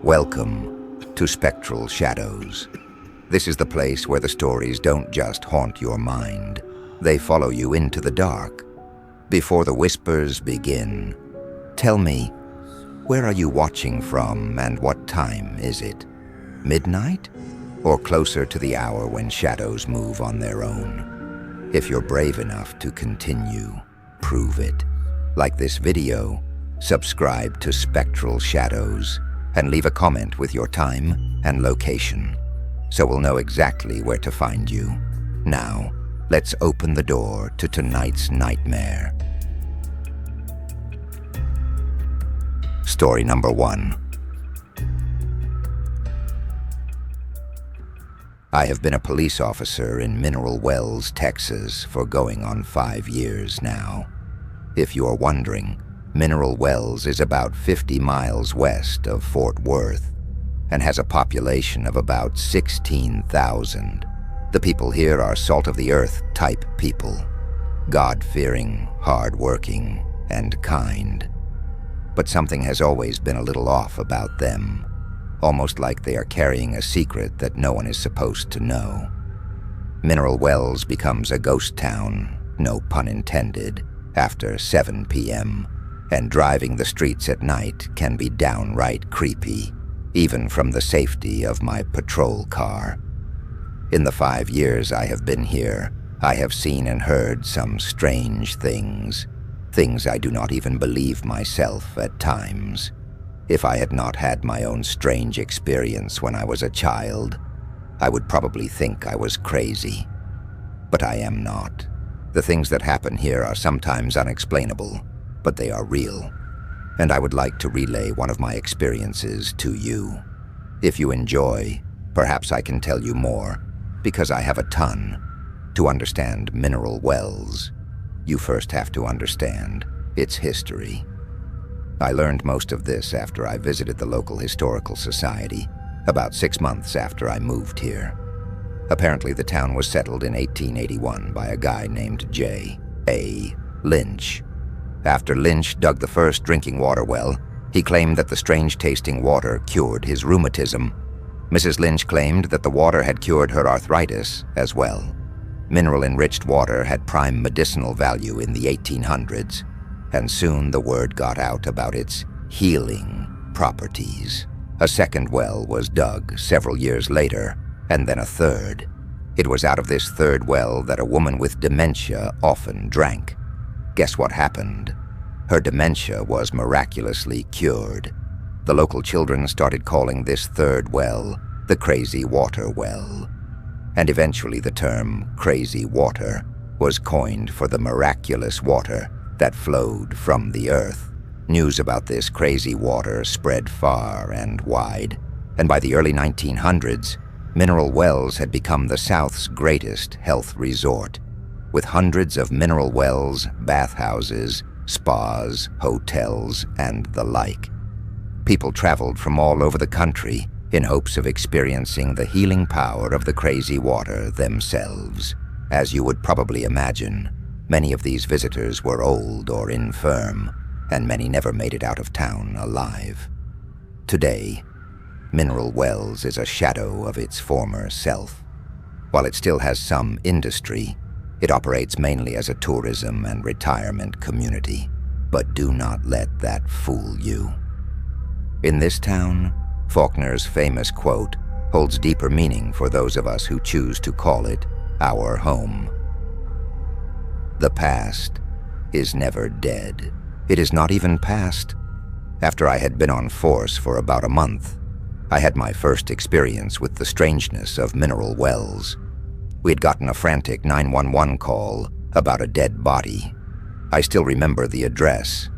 Welcome to Spectral Shadows. This is the place where the stories don't just haunt your mind, they follow you into the dark. Before the whispers begin, tell me, where are you watching from and what time is it? Midnight? Or closer to the hour when shadows move on their own? If you're brave enough to continue, prove it. Like this video, subscribe to Spectral Shadows and leave a comment with your time and location, so we'll know exactly where to find you. Now, let's open the door to tonight's nightmare. Story number 1. I have been a police officer in Mineral Wells, Texas for going on 5 years now. If you're wondering, Mineral Wells is about 50 miles west of Fort Worth and has a population of about 16,000. The people here are salt-of-the-earth type people, God-fearing, hard-working, and kind. But something has always been a little off about them, almost like they are carrying a secret that no one is supposed to know. Mineral Wells becomes a ghost town, no pun intended, after 7 p.m., and driving the streets at night can be downright creepy, even from the safety of my patrol car. In the 5 years I have been here, I have seen and heard some strange things I do not even believe myself at times. If I had not had my own strange experience when I was a child, I would probably think I was crazy. But I am not. The things that happen here are sometimes unexplainable, but they are real, and I would like to relay one of my experiences to you. If you enjoy, perhaps I can tell you more, because I have a ton. To understand Mineral Wells, you first have to understand its history. I learned most of this after I visited the local historical society, about 6 months after I moved here. Apparently the town was settled in 1881 by a guy named J.A. Lynch. After Lynch dug the first drinking water well, he claimed that the strange-tasting water cured his rheumatism. Mrs. Lynch claimed that the water had cured her arthritis as well. Mineral-enriched water had prime medicinal value in the 1800s, and soon the word got out about its healing properties. A second well was dug several years later, and then a third. It was out of this third well that a woman with dementia often drank. Guess what happened? Her dementia was miraculously cured. The local children started calling this third well the Crazy Water Well. And eventually the term crazy water was coined for the miraculous water that flowed from the earth. News about this crazy water spread far and wide, and by the early 1900s, Mineral Wells had become the South's greatest health resort, with hundreds of mineral wells, bathhouses, spas, hotels, and the like. People traveled from all over the country in hopes of experiencing the healing power of the crazy water themselves. As you would probably imagine, many of these visitors were old or infirm, and many never made it out of town alive. Today, Mineral Wells is a shadow of its former self. While it still has some industry, it operates mainly as a tourism and retirement community. But do not let that fool you. In this town, Faulkner's famous quote holds deeper meaning for those of us who choose to call it our home. The past is never dead. It is not even past. After I had been on force for about a month, I had my first experience with the strangeness of Mineral Wells. We had gotten a frantic 911 call about a dead body. I still remember the address,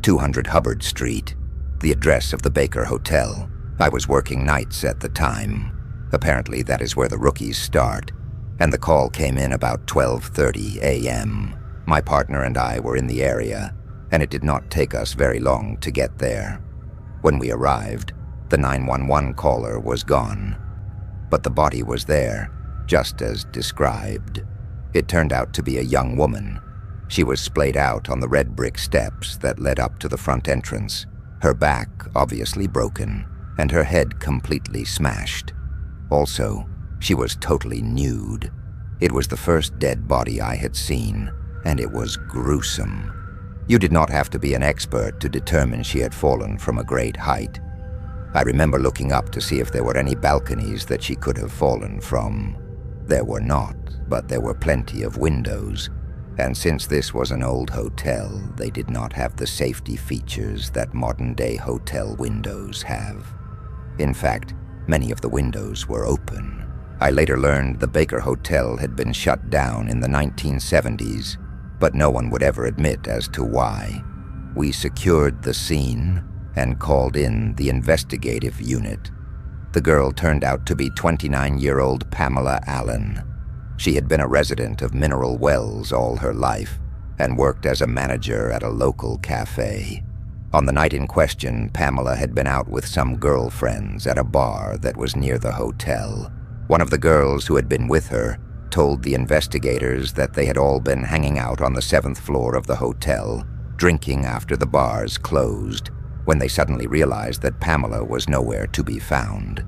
200 Hubbard Street, the address of the Baker Hotel. I was working nights at the time. Apparently that is where the rookies start, and the call came in about 12:30 a.m. My partner and I were in the area, and it did not take us very long to get there. When we arrived, the 911 caller was gone, but the body was there, just as described. It turned out to be a young woman. She was splayed out on the red brick steps that led up to the front entrance, her back obviously broken, and her head completely smashed. Also, she was totally nude. It was the first dead body I had seen, and it was gruesome. You did not have to be an expert to determine she had fallen from a great height. I remember looking up to see if there were any balconies that she could have fallen from. There were not, but there were plenty of windows, and since this was an old hotel, they did not have the safety features that modern-day hotel windows have. In fact, many of the windows were open. I later learned the Baker Hotel had been shut down in the 1970s, but no one would ever admit as to why. We secured the scene and called in the investigative unit. The girl turned out to be 29-year-old Pamela Allen. She had been a resident of Mineral Wells all her life and worked as a manager at a local cafe. On the night in question, Pamela had been out with some girlfriends at a bar that was near the hotel. One of the girls who had been with her told the investigators that they had all been hanging out on the 7th floor of the hotel, drinking after the bars closed, when they suddenly realized that Pamela was nowhere to be found.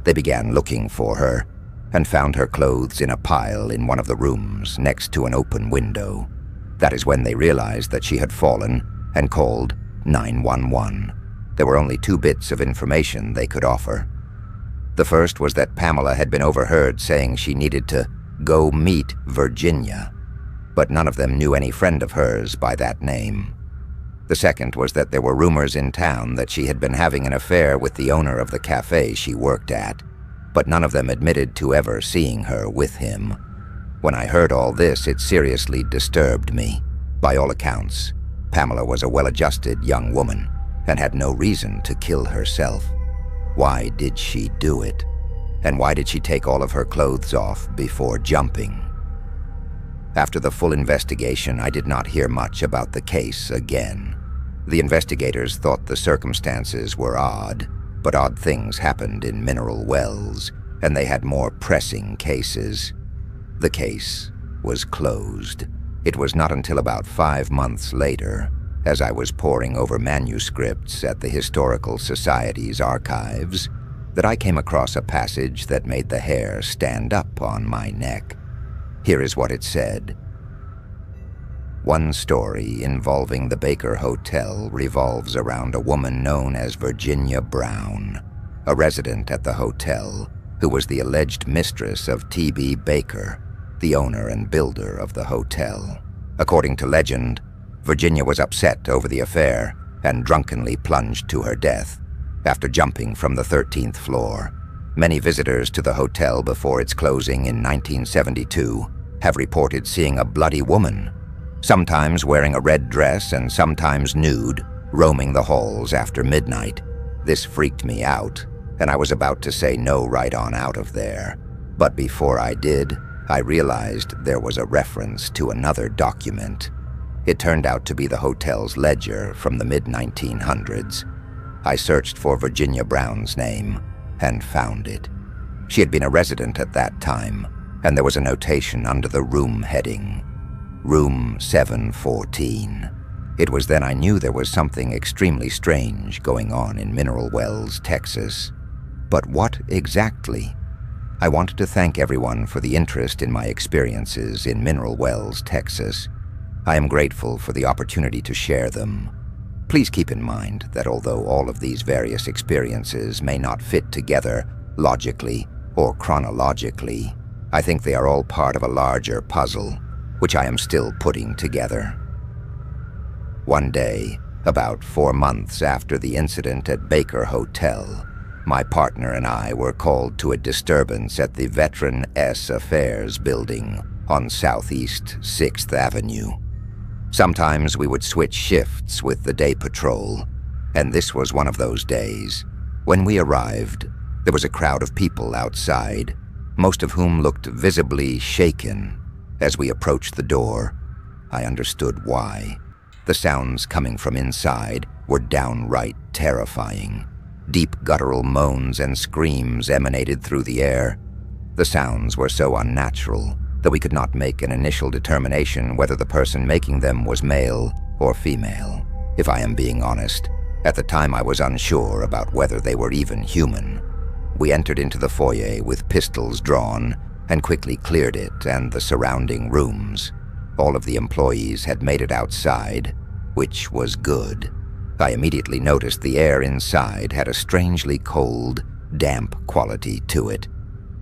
They began looking for her and found her clothes in a pile in one of the rooms next to an open window. That is when they realized that she had fallen and called 911. There were only 2 bits of information they could offer. The first was that Pamela had been overheard saying she needed to go meet Virginia, but none of them knew any friend of hers by that name. The second was that there were rumors in town that she had been having an affair with the owner of the cafe she worked at, but none of them admitted to ever seeing her with him. When I heard all this, it seriously disturbed me. By all accounts, Pamela was a well-adjusted young woman and had no reason to kill herself. Why did she do it? And why did she take all of her clothes off before jumping? After the full investigation, I did not hear much about the case again. The investigators thought the circumstances were odd, but odd things happened in Mineral Wells, and they had more pressing cases. The case was closed. It was not until about 5 months later, as I was poring over manuscripts at the Historical Society's archives, that I came across a passage that made the hair stand up on my neck. Here is what it said. One story involving the Baker Hotel revolves around a woman known as Virginia Brown, a resident at the hotel, who was the alleged mistress of T.B. Baker, the owner and builder of the hotel. According to legend, Virginia was upset over the affair and drunkenly plunged to her death after jumping from the 13th floor. Many visitors to the hotel before its closing in 1972 have reported seeing a bloody woman, sometimes wearing a red dress and sometimes nude, roaming the halls after midnight. This freaked me out, and I was about to say no right on out of there. But before I did, I realized there was a reference to another document. It turned out to be the hotel's ledger from the mid-1900s. I searched for Virginia Brown's name and found it. She had been a resident at that time, and there was a notation under the room heading, Room 714. It was then I knew there was something extremely strange going on in Mineral Wells, Texas. But what exactly? I wanted to thank everyone for the interest in my experiences in Mineral Wells, Texas. I am grateful for the opportunity to share them. Please keep in mind that although all of these various experiences may not fit together logically or chronologically, I think they are all part of a larger puzzle, which I am still putting together. One day, about 4 months after the incident at Baker Hotel, my partner and I were called to a disturbance at the Veteran S Affairs building on Southeast 6th Avenue. Sometimes we would switch shifts with the day patrol, and this was one of those days. When we arrived, there was a crowd of people outside, most of whom looked visibly shaken. As we approached the door, I understood why. The sounds coming from inside were downright terrifying. Deep guttural moans and screams emanated through the air. The sounds were so unnatural that we could not make an initial determination whether the person making them was male or female. If I am being honest, At the time, I was unsure about whether they were even human. We entered into the foyer with pistols drawn and quickly cleared it and the surrounding rooms. All of the employees had made it outside, which was good. I immediately noticed the air inside had a strangely cold, damp quality to it,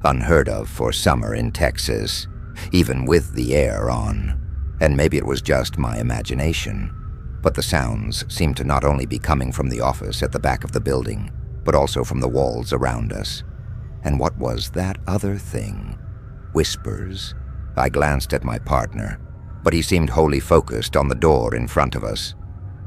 unheard of for summer in Texas, even with the air on. And maybe it was just my imagination, but the sounds seemed to not only be coming from the office at the back of the building, but also from the walls around us. And what was that other thing? Whispers? I glanced at my partner, but he seemed wholly focused on the door in front of us.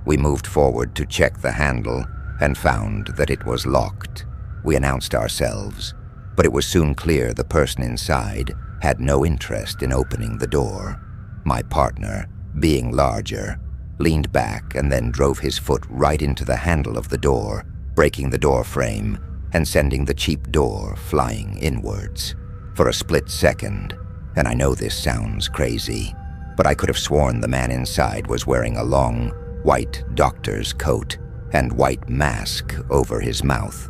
We moved forward to check the handle and found that it was locked. We announced ourselves, but it was soon clear the person inside had no interest in opening the door. My partner, being larger, leaned back and then drove his foot right into the handle of the door, breaking the door frame and sending the cheap door flying inwards. For a split second, and I know this sounds crazy, but I could have sworn the man inside was wearing a long, white doctor's coat and white mask over his mouth.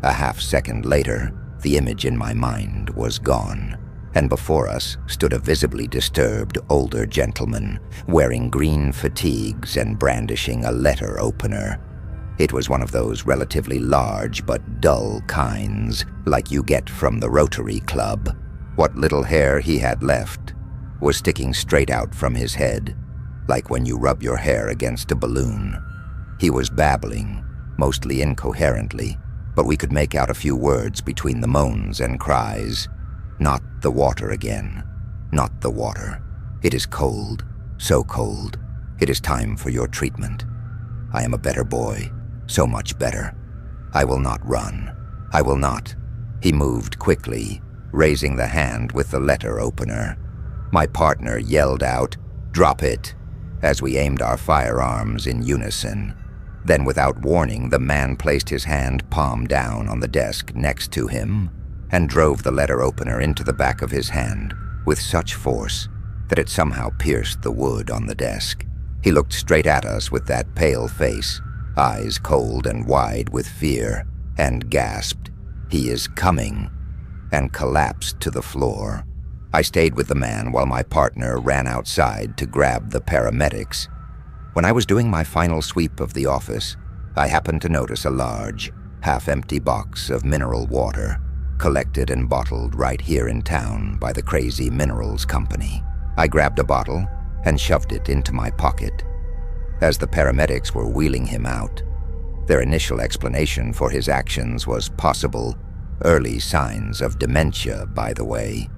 A half-second later, the image in my mind was gone, and before us stood a visibly disturbed older gentleman wearing green fatigues and brandishing a letter opener. It was one of those relatively large but dull kinds, like you get from the Rotary Club. What little hair he had left was sticking straight out from his head, like when you rub your hair against a balloon. He was babbling, mostly incoherently, but we could make out a few words between the moans and cries. Not the water again. Not the water. It is cold, so cold. It is time for your treatment. I am a better boy, so much better. I will not run. I will not. He moved quickly, raising the hand with the letter opener. My partner yelled out, "Drop it," as we aimed our firearms in unison. Then, without warning, the man placed his hand palm down on the desk next to him and drove the letter opener into the back of his hand with such force that it somehow pierced the wood on the desk. He looked straight at us with that pale face, eyes cold and wide with fear, and gasped, "He is coming," and collapsed to the floor. I stayed with the man while my partner ran outside to grab the paramedics. When I was doing my final sweep of the office, I happened to notice a large, half-empty box of mineral water, collected and bottled right here in town by the Crazy Minerals Company. I grabbed a bottle and shoved it into my pocket. As the paramedics were wheeling him out, their initial explanation for his actions was possible early signs of dementia, by the way.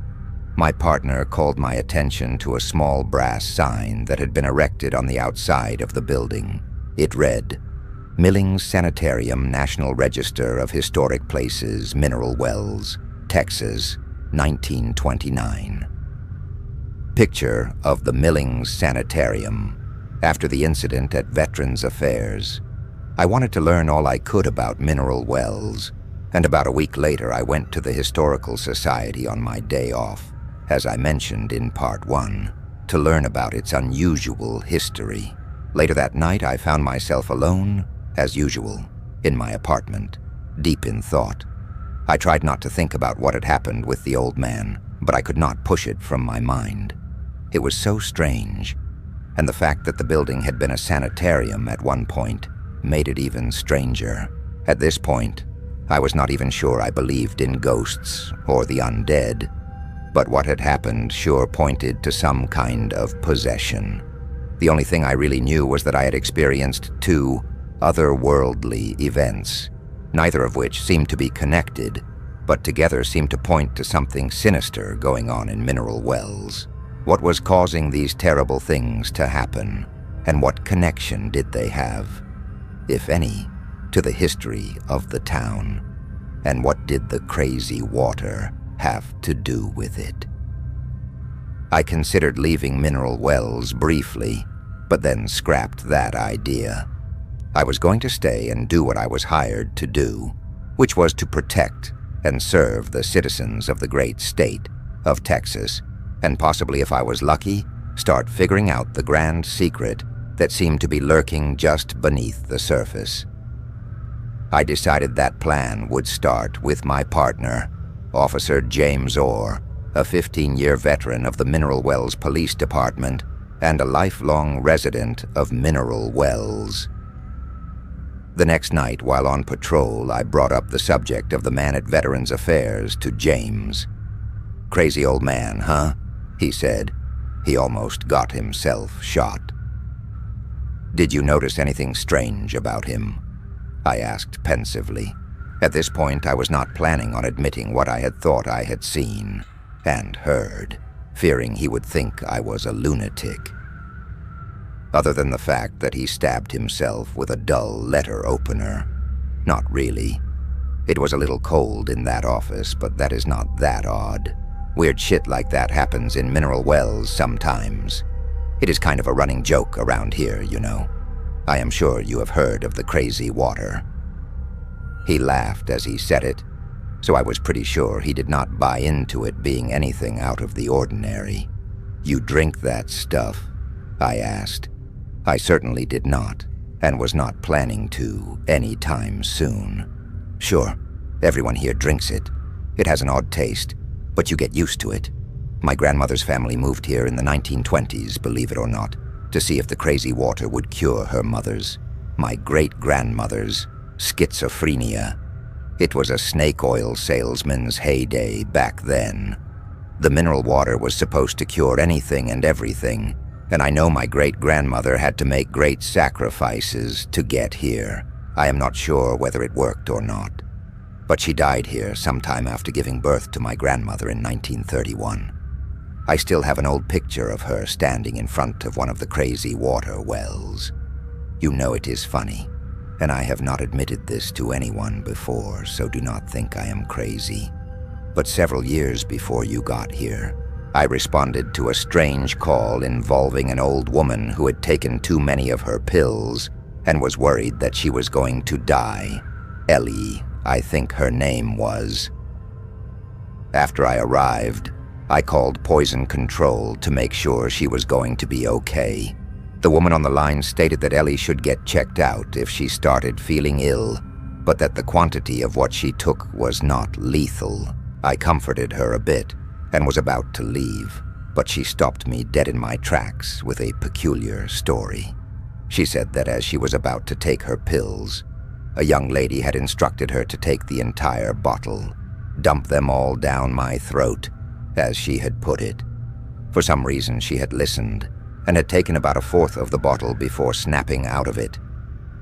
My partner called my attention to a small brass sign that had been erected on the outside of the building. It read, "Millings Sanitarium, National Register of Historic Places, Mineral Wells, Texas, 1929. Picture of the Millings Sanitarium after the incident at Veterans Affairs. I wanted to learn all I could about mineral wells, and about a week later I went to the Historical Society on my day off, as I mentioned in Part 1, to learn about its unusual history. Later that night I found myself alone, as usual, in my apartment, deep in thought. I tried not to think about what had happened with the old man, but I could not push it from my mind. It was so strange, and the fact that the building had been a sanitarium at one point made it even stranger. At this point, I was not even sure I believed in ghosts or the undead, but what had happened sure pointed to some kind of possession. The only thing I really knew was that I had experienced two otherworldly events, neither of which seemed to be connected, but together seemed to point to something sinister going on in mineral wells. What was causing these terrible things to happen, and what connection did they have, if any, to the history of the town? And what did the crazy water have to do with it? I considered leaving mineral wells briefly, but then scrapped that idea. I was going to stay and do what I was hired to do, which was to protect and serve the citizens of the great state of Texas, and possibly, if I was lucky, start figuring out the grand secret that seemed to be lurking just beneath the surface. I decided that plan would start with my partner, Officer James Orr, a 15-year veteran of the Mineral Wells Police Department and a lifelong resident of Mineral Wells. The next night, while on patrol, I brought up the subject of the man at Veterans Affairs to James. "Crazy old man, huh?" he said. He almost got himself shot. "Did you notice anything strange about him?" I asked pensively. At this point, I was not planning on admitting what I had thought I had seen and heard, fearing he would think I was a lunatic. Other than the fact that he stabbed himself with a dull letter opener. Not really. It was a little cold in that office, but that is not that odd. Weird shit like that happens in Mineral Wells sometimes. It is kind of a running joke around here, you know. I am sure you have heard of the crazy water. He laughed as he said it, so I was pretty sure he did not buy into it being anything out of the ordinary. "You drink that stuff?" I asked. I certainly did not, and was not planning to anytime soon. "Sure, everyone here drinks it. It has an odd taste, but you get used to it. My grandmother's family moved here in the 1920s, believe it or not, to see if the crazy water would cure her mother's, my great-grandmother's, schizophrenia. It was a snake oil salesman's heyday back then. The mineral water was supposed to cure anything and everything, and I know my great-grandmother had to make great sacrifices to get here. I am not sure whether it worked or not. But she died here sometime after giving birth to my grandmother in 1931. I still have an old picture of her standing in front of one of the crazy water wells. You know it is funny, and I have not admitted this to anyone before, so do not think I am crazy. But several years before you got here, I responded to a strange call involving an old woman who had taken too many of her pills and was worried that she was going to die. Ellie, I think her name was. After I arrived, I called poison control to make sure she was going to be okay. The woman on the line stated that Ellie should get checked out if she started feeling ill, but that the quantity of what she took was not lethal. I comforted her a bit and was about to leave, but she stopped me dead in my tracks with a peculiar story. She said that as she was about to take her pills, a young lady had instructed her to take the entire bottle, dump them all down my throat, as she had put it. For some reason she had listened, and had taken about a fourth of the bottle before snapping out of it.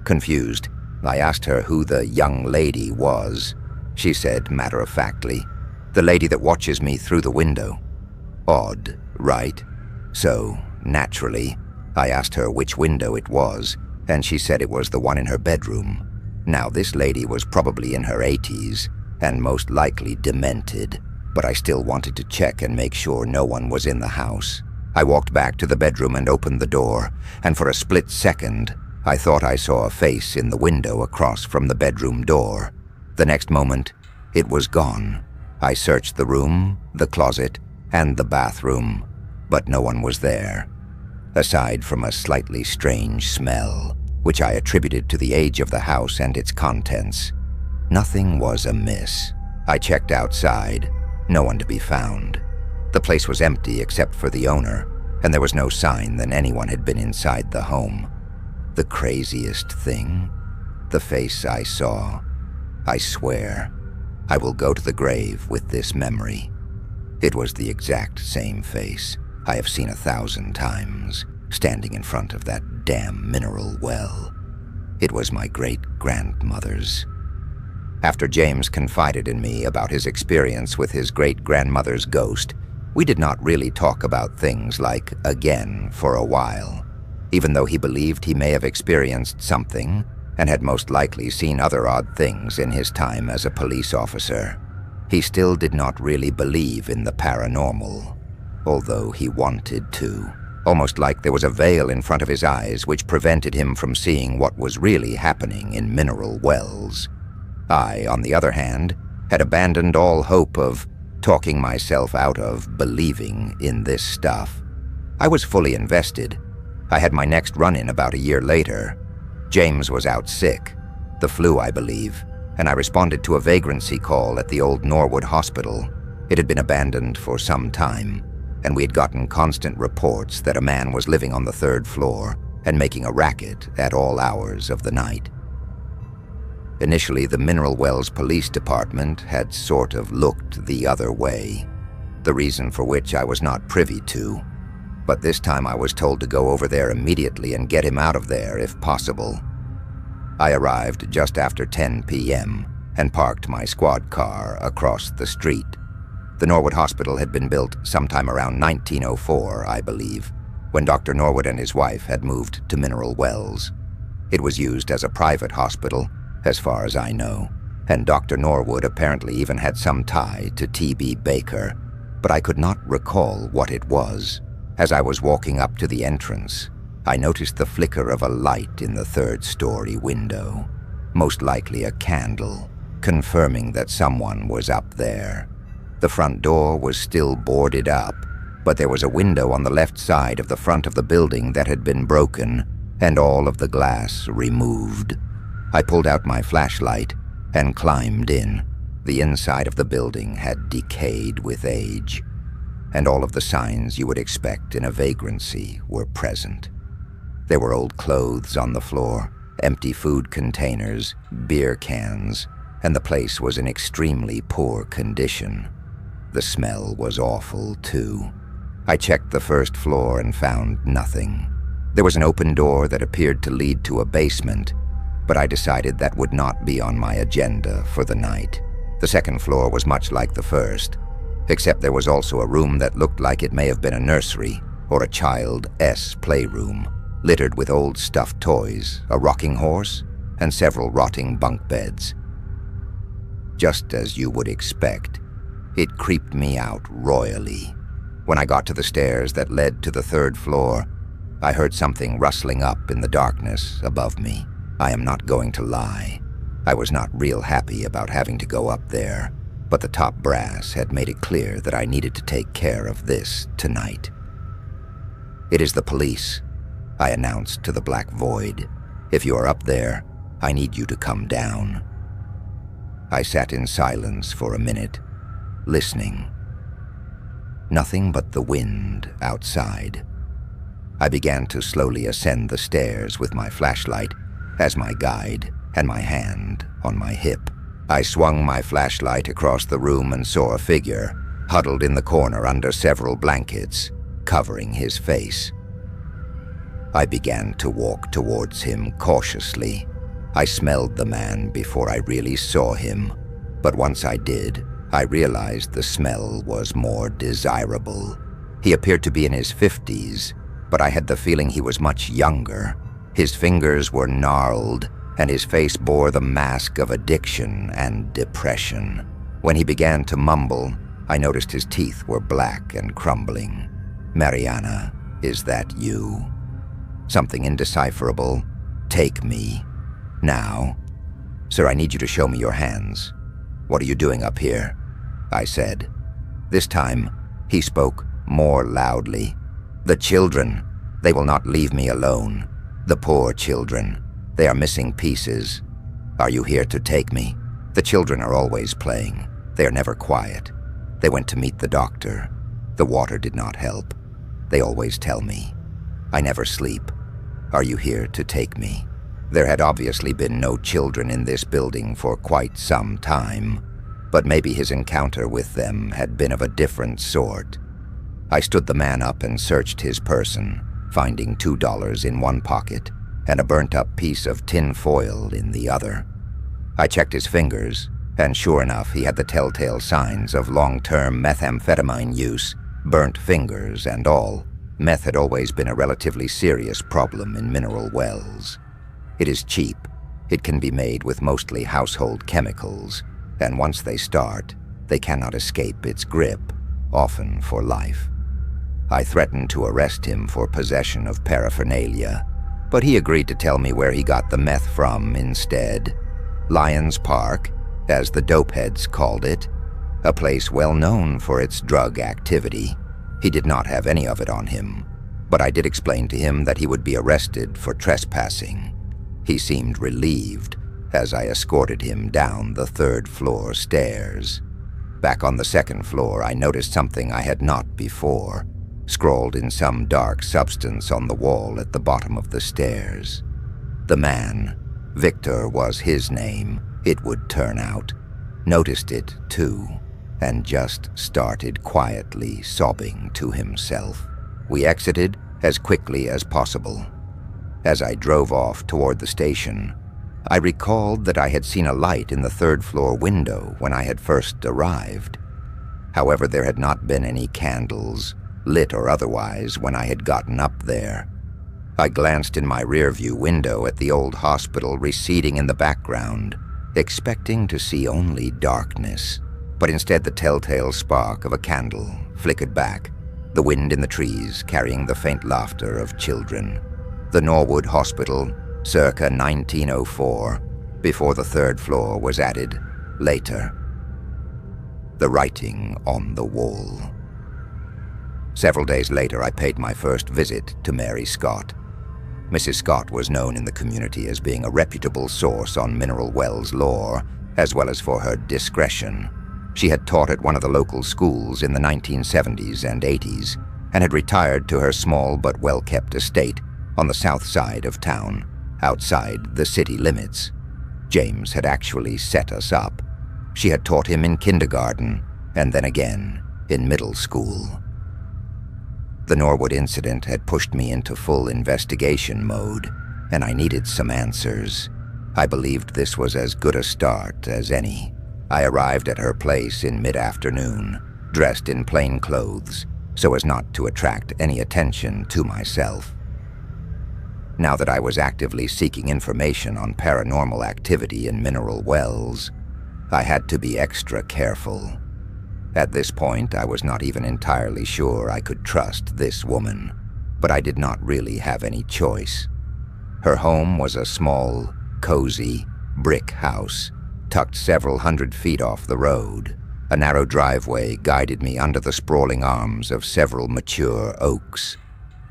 Confused, I asked her who the young lady was. She said matter-of-factly, "The lady that watches me through the window." Odd, right? So, naturally, I asked her which window it was, and she said it was the one in her bedroom. Now, this lady was probably in her 80s, and most likely demented, but I still wanted to check and make sure no one was in the house. I walked back to the bedroom and opened the door, and for a split second, I thought I saw a face in the window across from the bedroom door. The next moment, it was gone. I searched the room, the closet, and the bathroom, but no one was there, aside from a slightly strange smell, which I attributed to the age of the house and its contents. Nothing was amiss. I checked outside, no one to be found. The place was empty except for the owner, and there was no sign that anyone had been inside the home. The craziest thing? The face I saw. I swear, I will go to the grave with this memory. It was the exact same face I have seen 1,000 times, standing in front of that damn mineral well. It was my great-grandmother's. After James confided in me about his experience with his great-grandmother's ghost, we did not really talk about things like again for a while. Even though he believed he may have experienced something, and had most likely seen other odd things in his time as a police officer, he still did not really believe in the paranormal, although he wanted to. Almost like there was a veil in front of his eyes which prevented him from seeing what was really happening in mineral wells. I, on the other hand, had abandoned all hope of talking myself out of believing in this stuff. I was fully invested. I had my next run-in about a year later. James was out sick. The flu, I believe, and I responded to a vagrancy call at the old Norwood Hospital. It had been abandoned for some time, and we had gotten constant reports that a man was living on the 3rd floor and making a racket at all hours of the night. Initially, the Mineral Wells Police Department had sort of looked the other way, the reason for which I was not privy to, but this time I was told to go over there immediately and get him out of there if possible. I arrived just after 10 p.m. and parked my squad car across the street. The Norwood Hospital had been built sometime around 1904, I believe, when Dr. Norwood and his wife had moved to Mineral Wells. It was used as a private hospital, as far as I know, and Dr. Norwood apparently even had some tie to T.B. Baker, but I could not recall what it was. As I was walking up to the entrance, I noticed the flicker of a light in the 3rd-story window, most likely a candle, confirming that someone was up there. The front door was still boarded up, but there was a window on the left side of the front of the building that had been broken and all of the glass removed. I pulled out my flashlight and climbed in. The inside of the building had decayed with age, and all of the signs you would expect in a vagrancy were present. There were old clothes on the floor, empty food containers, beer cans, and the place was in extremely poor condition. The smell was awful, too. I checked the 1st floor and found nothing. There was an open door that appeared to lead to a basement, but I decided that would not be on my agenda for the night. The 2nd floor was much like the 1st, except there was also a room that looked like it may have been a nursery or a child's playroom, littered with old stuffed toys, a rocking horse, and several rotting bunk beds. Just as you would expect, it creeped me out royally. When I got to the stairs that led to the 3rd floor, I heard something rustling up in the darkness above me. I am not going to lie. I was not real happy about having to go up there, but the top brass had made it clear that I needed to take care of this tonight. "It is the police," I announced to the black void. "If you are up there, I need you to come down." I sat in silence for a minute, listening. Nothing but the wind outside. I began to slowly ascend the stairs with my flashlight as my guide and my hand on my hip. I swung my flashlight across the room and saw a figure huddled in the corner under several blankets, covering his face. I began to walk towards him cautiously. I smelled the man before I really saw him, but once I did, I realized the smell was more desirable. He appeared to be in his 50s, but I had the feeling he was much younger. His fingers were gnarled, and his face bore the mask of addiction and depression. When he began to mumble, I noticed his teeth were black and crumbling. "Mariana, is that you?" Something indecipherable. "Take me. Now." "Sir, I need you to show me your hands." "What are you doing up here?" I said. This time, he spoke more loudly. "The children. They will not leave me alone. The poor children. They are missing pieces. Are you here to take me?" "The children are always playing. They are never quiet. They went to meet the doctor. The water did not help. They always tell me. I never sleep. Are you here to take me?" There had obviously been no children in this building for quite some time, but maybe his encounter with them had been of a different sort. I stood the man up and searched his person, finding $2 in one pocket and a burnt-up piece of tin foil in the other. I checked his fingers, and sure enough, he had the telltale signs of long-term methamphetamine use, burnt fingers and all. Meth had always been a relatively serious problem in Mineral Wells. It is cheap. It can be made with mostly household chemicals, and once they start, they cannot escape its grip, often for life. I threatened to arrest him for possession of paraphernalia, but he agreed to tell me where he got the meth from instead. Lions Park, as the dopeheads called it, a place well known for its drug activity. He did not have any of it on him, but I did explain to him that he would be arrested for trespassing. He seemed relieved, as I escorted him down the third-floor stairs. Back on the second floor, I noticed something I had not before, scrawled in some dark substance on the wall at the bottom of the stairs. The man, Victor was his name, it would turn out, noticed it too, and just started quietly sobbing to himself. We exited as quickly as possible. As I drove off toward the station, I recalled that I had seen a light in the third-floor window when I had first arrived. However, there had not been any candles, lit or otherwise, when I had gotten up there. I glanced in my rearview window at the old hospital receding in the background, expecting to see only darkness, but instead the telltale spark of a candle flickered back, the wind in the trees carrying the faint laughter of children. The Norwood Hospital, circa 1904, before the third floor was added later. The writing on the wall. Several days later, I paid my first visit to Mary Scott. Mrs. Scott was known in the community as being a reputable source on mineral wells lore, as well as for her discretion. She had taught at one of the local schools in the 1970s and 80s, and had retired to her small but well-kept estate on the south side of town, outside the city limits. James had actually set us up. She had taught him in kindergarten, and then again in middle school. The Norwood incident had pushed me into full investigation mode, and I needed some answers. I believed this was as good a start as any. I arrived at her place in mid-afternoon, dressed in plain clothes, so as not to attract any attention to myself. Now that I was actively seeking information on paranormal activity in mineral wells, I had to be extra careful. At this point, I was not even entirely sure I could trust this woman, but I did not really have any choice. Her home was a small, cozy, brick house, tucked several hundred feet off the road. A narrow driveway guided me under the sprawling arms of several mature oaks.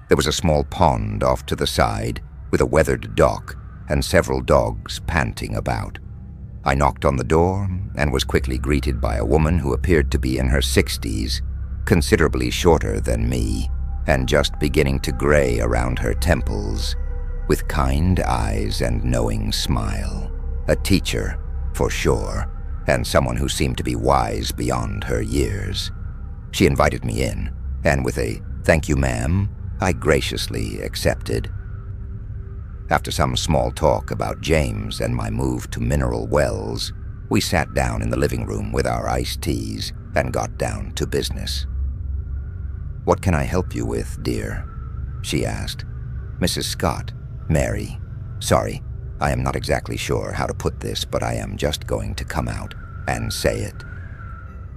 There was a small pond off to the side, with a weathered dock and several dogs panting about. I knocked on the door and was quickly greeted by a woman who appeared to be in her 60s, considerably shorter than me, and just beginning to gray around her temples, with kind eyes and knowing smile. A teacher, for sure, and someone who seemed to be wise beyond her years. She invited me in, and with a "Thank you, ma'am," I graciously accepted. After some small talk about James and my move to mineral wells, we sat down in the living room with our iced teas and got down to business. "What can I help you with, dear?" she asked. "Mrs. Scott, Mary. Sorry, I am not exactly sure how to put this, but I am just going to come out and say it.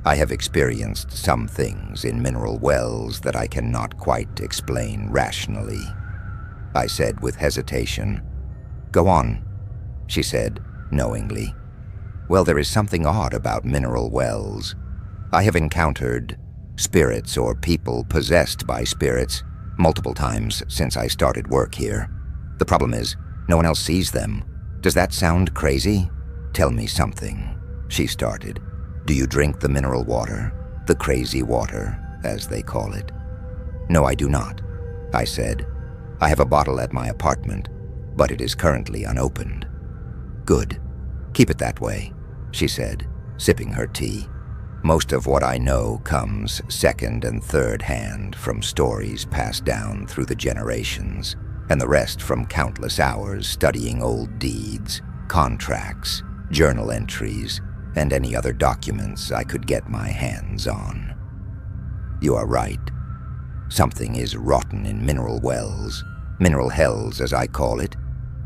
I have experienced some things in mineral wells that I cannot quite explain rationally," I said with hesitation. "Go on," she said knowingly. "Well, there is something odd about mineral wells. I have encountered spirits or people possessed by spirits multiple times since I started work here. The problem is, no one else sees them. Does that sound crazy? Tell me something," she started. "Do you drink the mineral water? The crazy water, as they call it?" "No, I do not," I said. "I have a bottle at my apartment, but it is currently unopened." "Good. Keep it that way," she said, sipping her tea. "Most of what I know comes second and third hand from stories passed down through the generations, and the rest from countless hours studying old deeds, contracts, journal entries, and any other documents I could get my hands on." "You are right. Something is rotten in mineral wells, mineral hells as I call it,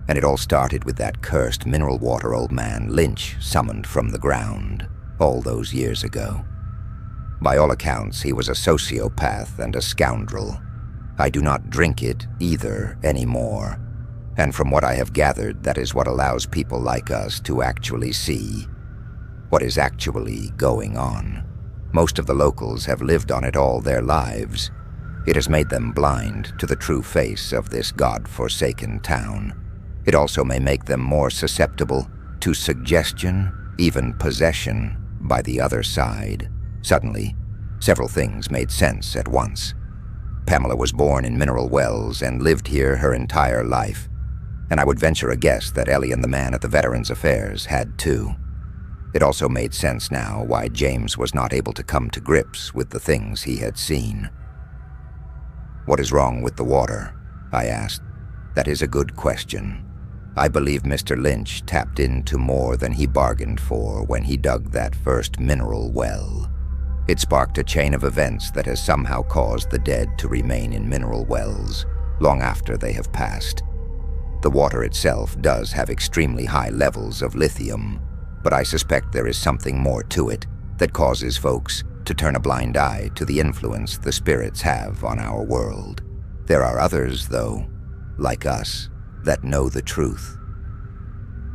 and it all started with that cursed mineral water old man Lynch summoned from the ground all those years ago. By all accounts, he was a sociopath and a scoundrel. I do not drink it either anymore, and from what I have gathered, that is what allows people like us to actually see what is actually going on. Most of the locals have lived on it all their lives. It has made them blind to the true face of this god-forsaken town. It also may make them more susceptible to suggestion, even possession, by the other side. Suddenly, several things made sense at once. Pamela was born in Mineral Wells and lived here her entire life, and I would venture a guess that Ellie and the man at the Veterans Affairs had too. It also made sense now why James was not able to come to grips with the things he had seen. "What is wrong with the water?" I asked. "That is a good question. I believe Mr. Lynch tapped into more than he bargained for when he dug that first mineral well. It sparked a chain of events that has somehow caused the dead to remain in mineral wells long after they have passed. The water itself does have extremely high levels of lithium, but I suspect there is something more to it that causes folks to turn a blind eye to the influence the spirits have on our world. There are others, though, like us, that know the truth."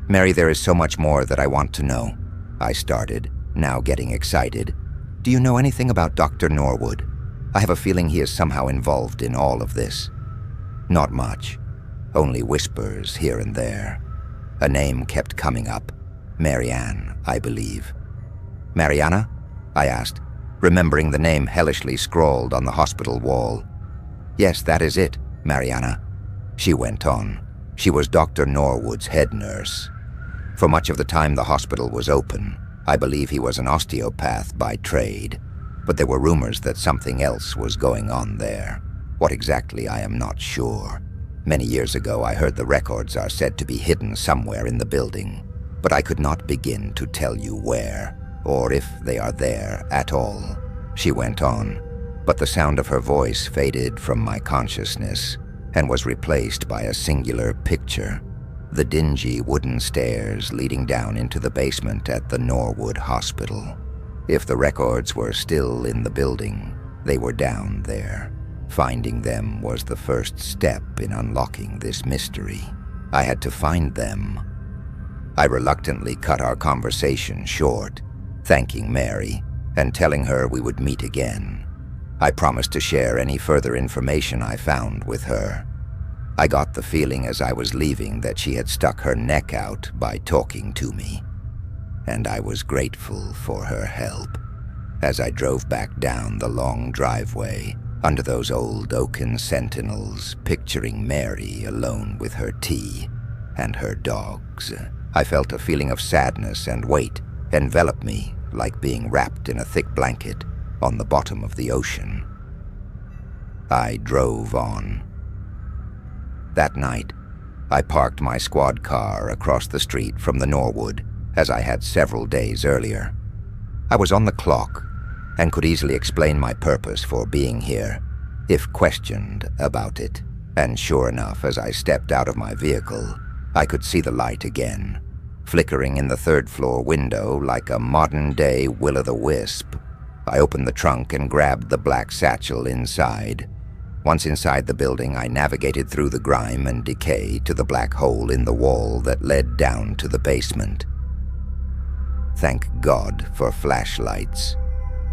"Mary, there is so much more that I want to know," I started, now getting excited. "Do you know anything about Dr. Norwood? I have a feeling he is somehow involved in all of this." "Not much. Only whispers here and there. A name kept coming up. Marianne, I believe." "Mariana?" I asked, remembering the name hellishly scrawled on the hospital wall. "Yes, that is it, Mariana," she went on. "She was Dr. Norwood's head nurse. For much of the time the hospital was open, I believe he was an osteopath by trade, but there were rumors that something else was going on there. What exactly, I am not sure. Many years ago, I heard the records are said to be hidden somewhere in the building, but I could not begin to tell you where, or if they are there at all," she went on, but the sound of her voice faded from my consciousness and was replaced by a singular picture: the dingy wooden stairs leading down into the basement at the Norwood Hospital. If the records were still in the building, they were down there. Finding them was the first step in unlocking this mystery. I had to find them. I reluctantly cut our conversation short, thanking Mary and telling her we would meet again. I promised to share any further information I found with her. I got the feeling as I was leaving that she had stuck her neck out by talking to me, and I was grateful for her help. As I drove back down the long driveway under those old oaken sentinels, picturing Mary alone with her tea and her dogs, I felt a feeling of sadness and weight envelop me like being wrapped in a thick blanket on the bottom of the ocean. I drove on. That night, I parked my squad car across the street from the Norwood, as I had several days earlier. I was on the clock and could easily explain my purpose for being here, if questioned about it, and sure enough, as I stepped out of my vehicle, I could see the light again, flickering in the third-floor window like a modern-day will-o'-the-wisp. I opened the trunk and grabbed the black satchel inside. Once inside the building, I navigated through the grime and decay to the black hole in the wall that led down to the basement. Thank God for flashlights,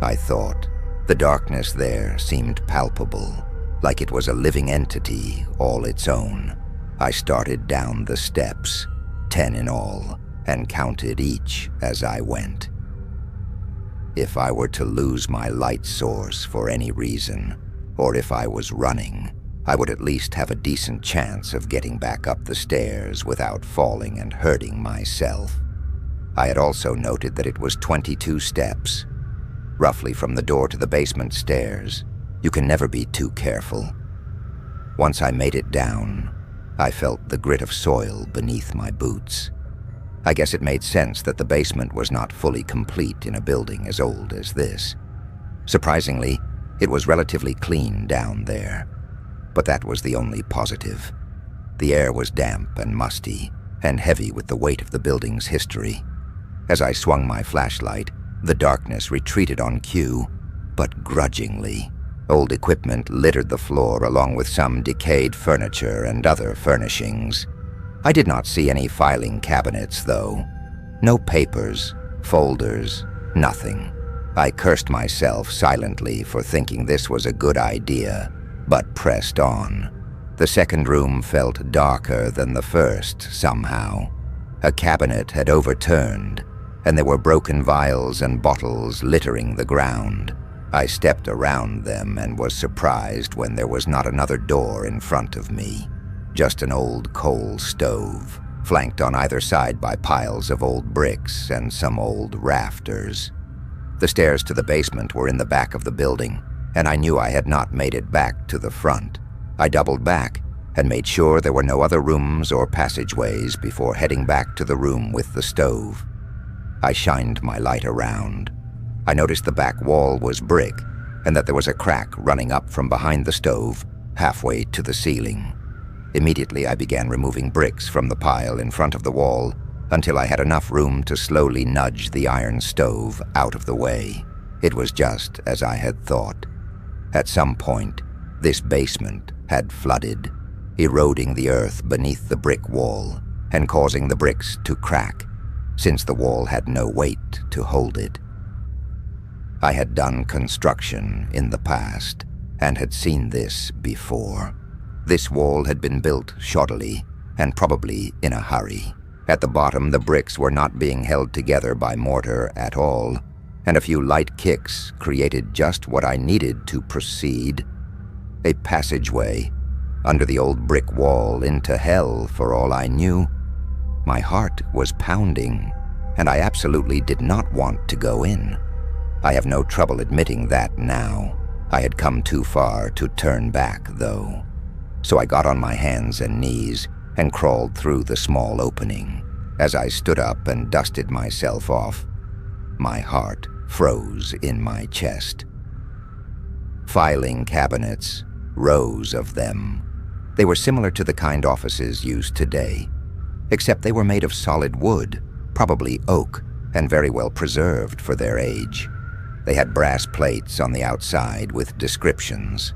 I thought. The darkness there seemed palpable, like it was a living entity all its own. I started down the steps, 10 in all, and counted each as I went. If I were to lose my light source for any reason, or if I was running, I would at least have a decent chance of getting back up the stairs without falling and hurting myself. I had also noted that it was 22 steps, roughly from the door to the basement stairs. You can never be too careful. Once I made it down, I felt the grit of soil beneath my boots. I guess it made sense that the basement was not fully complete in a building as old as this. Surprisingly, it was relatively clean down there, but that was the only positive. The air was damp and musty, and heavy with the weight of the building's history. As I swung my flashlight, the darkness retreated on cue, but grudgingly. Old equipment littered the floor along with some decayed furniture and other furnishings. I did not see any filing cabinets, though. No papers, folders, nothing. I cursed myself silently for thinking this was a good idea, but pressed on. The second room felt darker than the first, somehow. A cabinet had overturned, and there were broken vials and bottles littering the ground. I stepped around them and was surprised when there was not another door in front of me, just an old coal stove, flanked on either side by piles of old bricks and some old rafters. The stairs to the basement were in the back of the building, and I knew I had not made it back to the front. I doubled back and made sure there were no other rooms or passageways before heading back to the room with the stove. I shined my light around. I noticed the back wall was brick and that there was a crack running up from behind the stove halfway to the ceiling. Immediately I began removing bricks from the pile in front of the wall until I had enough room to slowly nudge the iron stove out of the way. It was just as I had thought. At some point, this basement had flooded, eroding the earth beneath the brick wall and causing the bricks to crack, since the wall had no weight to hold it. I had done construction in the past and had seen this before. This wall had been built shoddily and probably in a hurry. At the bottom, the bricks were not being held together by mortar at all, and a few light kicks created just what I needed to proceed. A passageway under the old brick wall into hell, for all I knew. My heart was pounding, and I absolutely did not want to go in. I have no trouble admitting that now. I had come too far to turn back, though. So I got on my hands and knees and crawled through the small opening. As I stood up and dusted myself off, my heart froze in my chest. Filing cabinets, rows of them. They were similar to the kind offices used today, except they were made of solid wood, probably oak, and very well preserved for their age. They had brass plates on the outside with descriptions.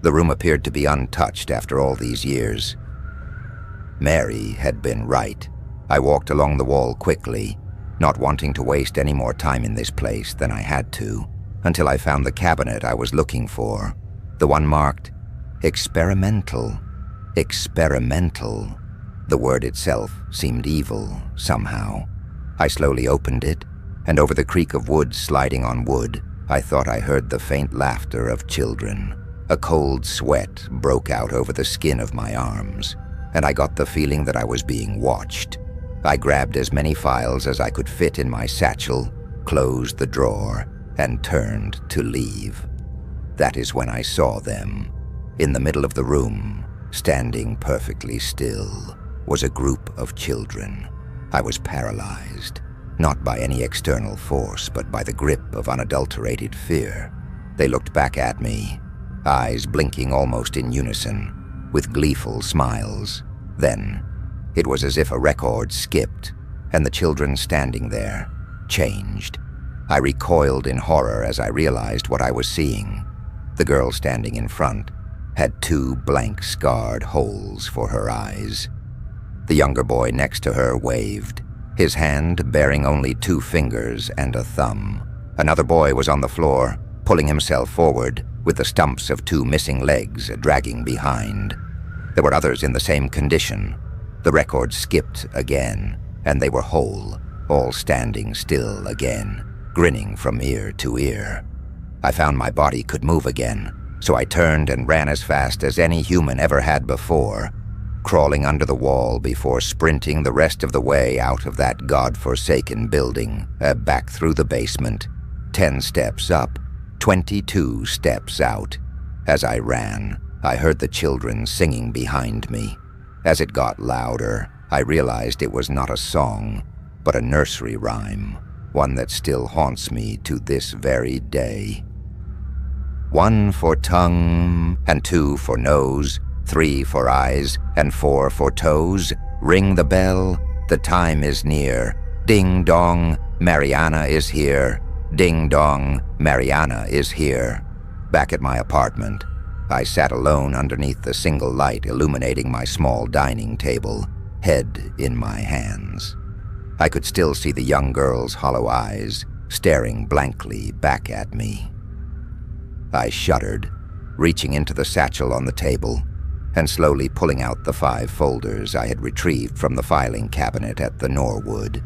The room appeared to be untouched after all these years. Mary had been right. I walked along the wall quickly, not wanting to waste any more time in this place than I had to, until I found the cabinet I was looking for, the one marked experimental. Experimental. The word itself seemed evil, somehow. I slowly opened it, and over the creak of wood sliding on wood, I thought I heard the faint laughter of children. A cold sweat broke out over the skin of my arms, and I got the feeling that I was being watched. I grabbed as many files as I could fit in my satchel, closed the drawer, and turned to leave. That is when I saw them. In the middle of the room, standing perfectly still, was a group of children. I was paralyzed, not by any external force, but by the grip of unadulterated fear. They looked back at me, eyes blinking almost in unison, with gleeful smiles. Then, it was as if a record skipped, and the children standing there changed. I recoiled in horror as I realized what I was seeing. The girl standing in front had 2 blank, scarred holes for her eyes. The younger boy next to her waved, his hand bearing only 2 fingers and a thumb. Another boy was on the floor, pulling himself forward, with the stumps of 2 missing legs dragging behind. There were others in the same condition. The record skipped again, and they were whole, all standing still again, grinning from ear to ear. I found my body could move again, so I turned and ran as fast as any human ever had before, crawling under the wall before sprinting the rest of the way out of that god-forsaken building, back through the basement, 10 steps up, 22 steps out. As I ran, I heard the children singing behind me. As it got louder, I realized it was not a song, but a nursery rhyme, one that still haunts me to this very day. 1 for tongue, and 2 for nose, 3 for eyes, and 4 for toes. Ring the bell, the time is near. Ding dong, Mariana is here. Ding dong, Mariana is here. Back at my apartment, I sat alone underneath the single light illuminating my small dining table, head in my hands. I could still see the young girl's hollow eyes staring blankly back at me. I shuddered, reaching into the satchel on the table. and slowly pulling out the 5 folders I had retrieved from the filing cabinet at the Norwood.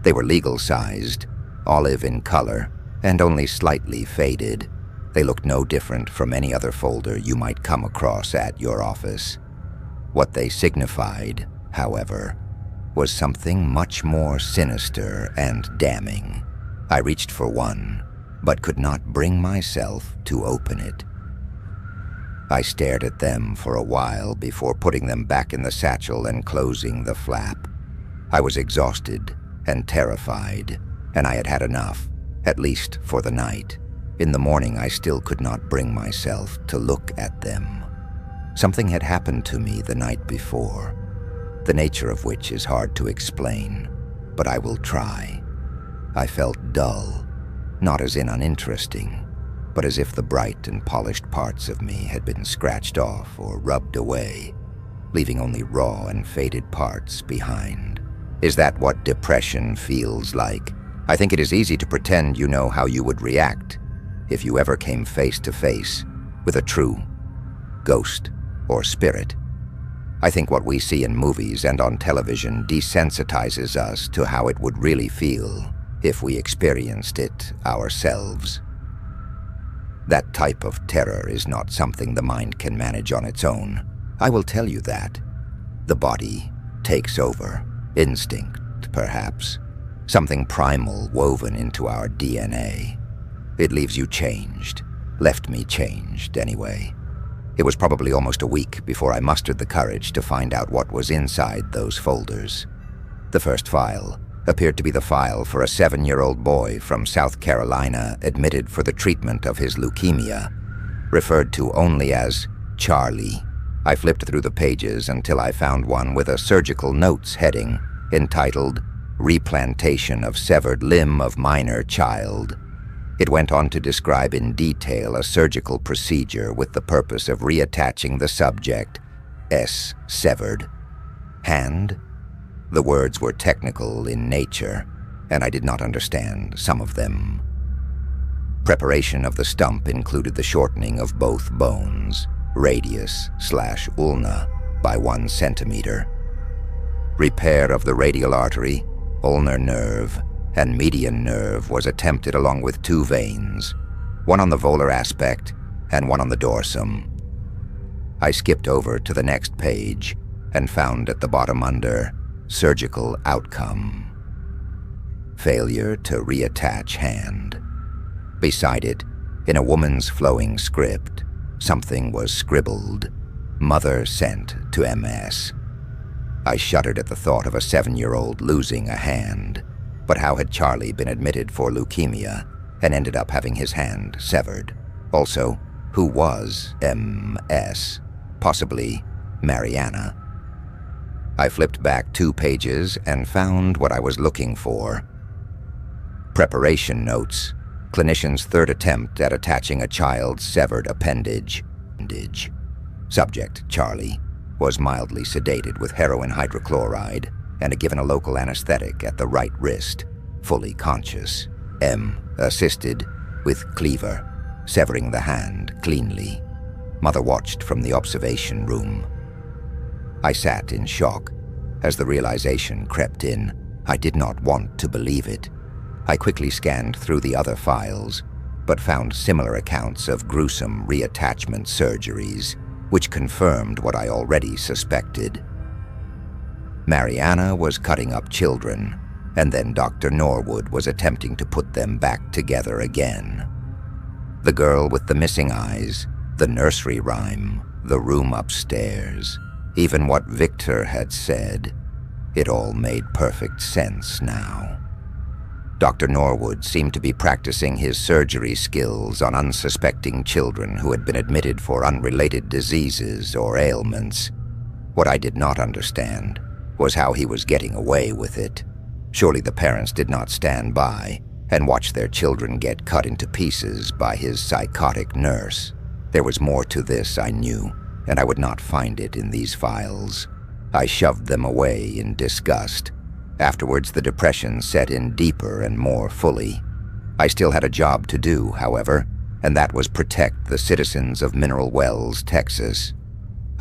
They were legal-sized, olive in color, and only slightly faded. They looked no different from any other folder you might come across at your office. What they signified, however, was something much more sinister and damning. I reached for one, but could not bring myself to open it. I stared at them for a while before putting them back in the satchel and closing the flap. I was exhausted and terrified, and I had had enough, at least for the night. In the morning, I still could not bring myself to look at them. Something had happened to me the night before, the nature of which is hard to explain, but I will try. I felt dull, not as in uninteresting, but as if the bright and polished parts of me had been scratched off or rubbed away, leaving only raw and faded parts behind. Is that what depression feels like? I think it is easy to pretend you know how you would react if you ever came face to face with a true ghost or spirit. I think what we see in movies and on television desensitizes us to how it would really feel if we experienced it ourselves. That type of terror is not something the mind can manage on its own. I will tell you that. The body takes over. Instinct, perhaps. Something primal woven into our DNA. It leaves you changed. Left me changed, anyway. It was probably almost a week before I mustered the courage to find out what was inside those folders. The first file appeared to be the file for a 7-year-old boy from South Carolina admitted for the treatment of his leukemia, referred to only as Charlie. I flipped through the pages until I found one with a surgical notes heading entitled Replantation of Severed Limb of Minor Child. It went on to describe in detail a surgical procedure with the purpose of reattaching the subject, S. severed, hand. The words were technical in nature, and I did not understand some of them. Preparation of the stump included the shortening of both bones, radius/ulna, by 1 centimeter. Repair of the radial artery, ulnar nerve, and median nerve was attempted along with 2 veins, one on the volar aspect and one on the dorsum. I skipped over to the next page and found at the bottom under Surgical Outcome. Failure to reattach hand. Beside it, in a woman's flowing script, something was scribbled, Mother sent to MS. I shuddered at the thought of a 7-year-old losing a hand, but how had Charlie been admitted for leukemia and ended up having his hand severed? Also, who was MS? Possibly Mariana. I flipped back 2 pages and found what I was looking for. Preparation notes. Clinician's 3rd attempt at attaching a child's severed appendage. Subject, Charlie, was mildly sedated with heroin hydrochloride and given a local anesthetic at the right wrist, fully conscious. M. assisted with cleaver, severing the hand cleanly. Mother watched from the observation room. I sat in shock. As the realization crept in, I did not want to believe it. I quickly scanned through the other files, but found similar accounts of gruesome reattachment surgeries, which confirmed what I already suspected. Mariana was cutting up children, and then Dr. Norwood was attempting to put them back together again. The girl with the missing eyes, the nursery rhyme, the room upstairs, even what Victor had said, it all made perfect sense now. Dr. Norwood seemed to be practicing his surgery skills on unsuspecting children who had been admitted for unrelated diseases or ailments. What I did not understand was how he was getting away with it. Surely the parents did not stand by and watch their children get cut into pieces by his psychotic nurse. There was more to this, I knew, and I would not find it in these files. I shoved them away in disgust. Afterwards, the depression set in deeper and more fully. I still had a job to do, however, and that was protect the citizens of Mineral Wells, Texas.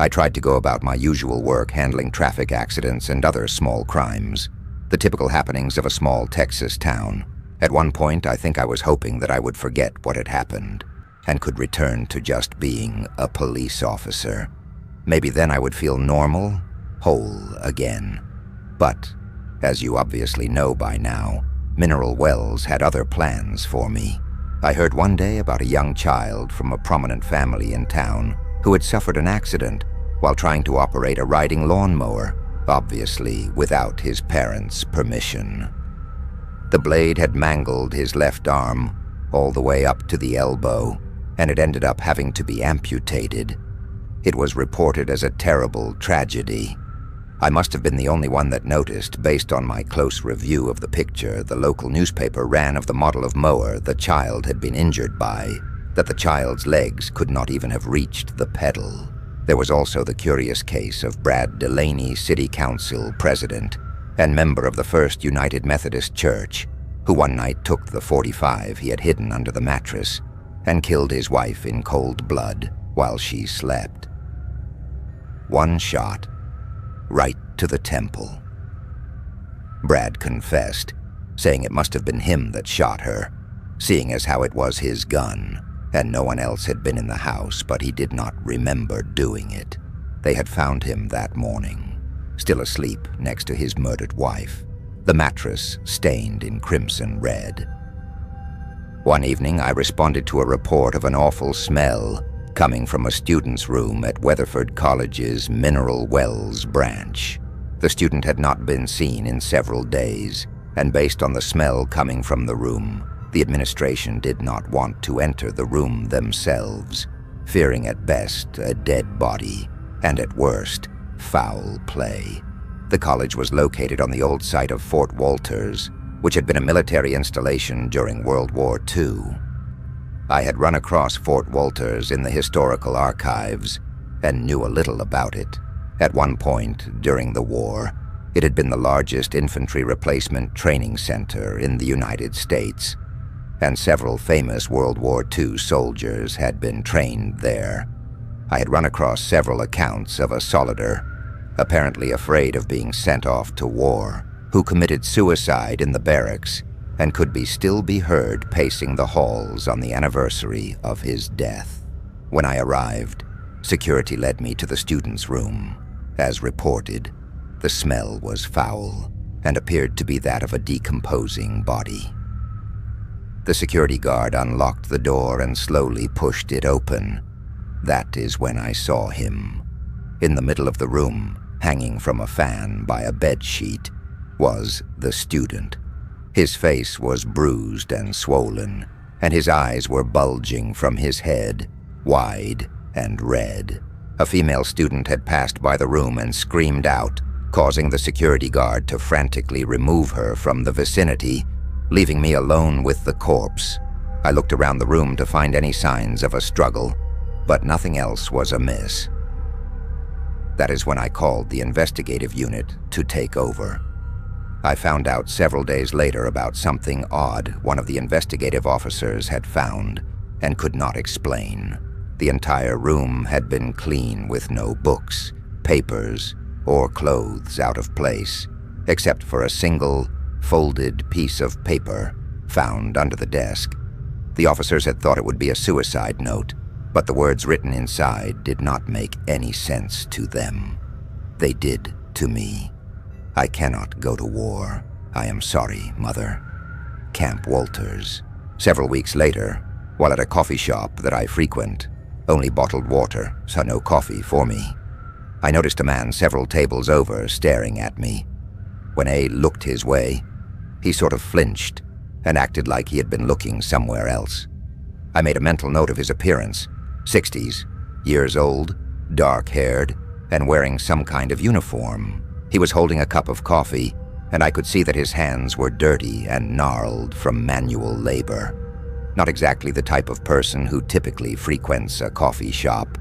I tried to go about my usual work handling traffic accidents and other small crimes, the typical happenings of a small Texas town. At one point, I think I was hoping that I would forget what had happened and could return to just being a police officer. Maybe then I would feel normal, whole again. But, as you obviously know by now, Mineral Wells had other plans for me. I heard one day about a young child from a prominent family in town who had suffered an accident while trying to operate a riding lawnmower, obviously without his parents' permission. The blade had mangled his left arm all the way up to the elbow, and it ended up having to be amputated. It was reported as a terrible tragedy. I must have been the only one that noticed. Based on my close review of the picture the local newspaper ran of the model of mower the child had been injured by, that the child's legs could not even have reached the pedal. There was also the curious case of Brad Delaney, City Council President and member of the First United Methodist Church, who one night took the .45 he had hidden under the mattress and killed his wife in cold blood while she slept. One shot, right to the temple. Brad confessed, saying it must have been him that shot her, seeing as how it was his gun, and no one else had been in the house, but he did not remember doing it. They had found him that morning, still asleep next to his murdered wife, the mattress stained in crimson red. One evening, I responded to a report of an awful smell coming from a student's room at Weatherford College's Mineral Wells branch. The student had not been seen in several days, and based on the smell coming from the room, the administration did not want to enter the room themselves, fearing at best a dead body, and at worst, foul play. The college was located on the old site of Fort Walters, which had been a military installation during World War II. I had run across Fort Walters in the historical archives and knew a little about it. At one point during the war, it had been the largest infantry replacement training center in the United States, and several famous World War II soldiers had been trained there. I had run across several accounts of a solider, apparently afraid of being sent off to war, who committed suicide in the barracks and could still be heard pacing the halls on the anniversary of his death. When I arrived, security led me to the student's room. As reported, the smell was foul and appeared to be that of a decomposing body. The security guard unlocked the door and slowly pushed it open. That is when I saw him. In the middle of the room, hanging from a fan by a bedsheet, was the student. His face was bruised and swollen, and his eyes were bulging from his head, wide and red. A female student had passed by the room and screamed out, causing the security guard to frantically remove her from the vicinity, leaving me alone with the corpse. I looked around the room to find any signs of a struggle, but nothing else was amiss. That is when I called the investigative unit to take over. I found out several days later about something odd one of the investigative officers had found and could not explain. The entire room had been clean with no books, papers, or clothes out of place, except for a single, folded piece of paper found under the desk. The officers had thought it would be a suicide note, but the words written inside did not make any sense to them. They did to me. I cannot go to war. I am sorry, Mother. Camp Walters. Several weeks later, while at a coffee shop that I frequent, only bottled water, so no coffee for me, I noticed a man several tables over staring at me. When A looked his way, he sort of flinched and acted like he had been looking somewhere else. I made a mental note of his appearance. 60s, years old, dark-haired, and wearing some kind of uniform. He was holding a cup of coffee, and I could see that his hands were dirty and gnarled from manual labor. Not exactly the type of person who typically frequents a coffee shop.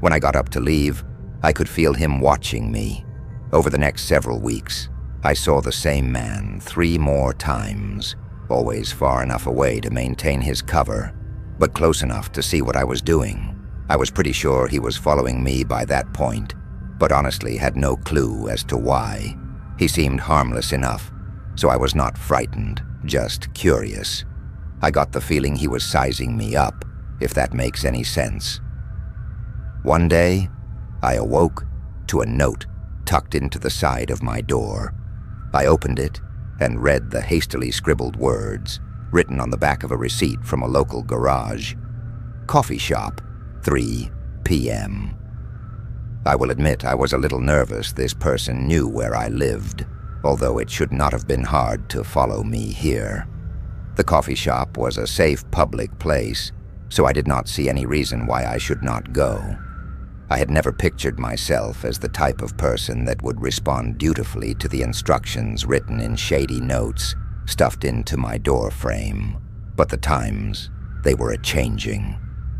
When I got up to leave, I could feel him watching me. Over the next several weeks, I saw the same man 3 more times, always far enough away to maintain his cover, but close enough to see what I was doing. I was pretty sure he was following me by that point, but honestly had no clue as to why. He seemed harmless enough, so I was not frightened, just curious. I got the feeling he was sizing me up, if that makes any sense. One day, I awoke to a note tucked into the side of my door. I opened it and read the hastily scribbled words written on the back of a receipt from a local garage. Coffee shop, 3 p.m. I will admit I was a little nervous this person knew where I lived, although it should not have been hard to follow me here. The coffee shop was a safe public place, so I did not see any reason why I should not go. I had never pictured myself as the type of person that would respond dutifully to the instructions written in shady notes stuffed into my door frame. But the times, they were a-changing,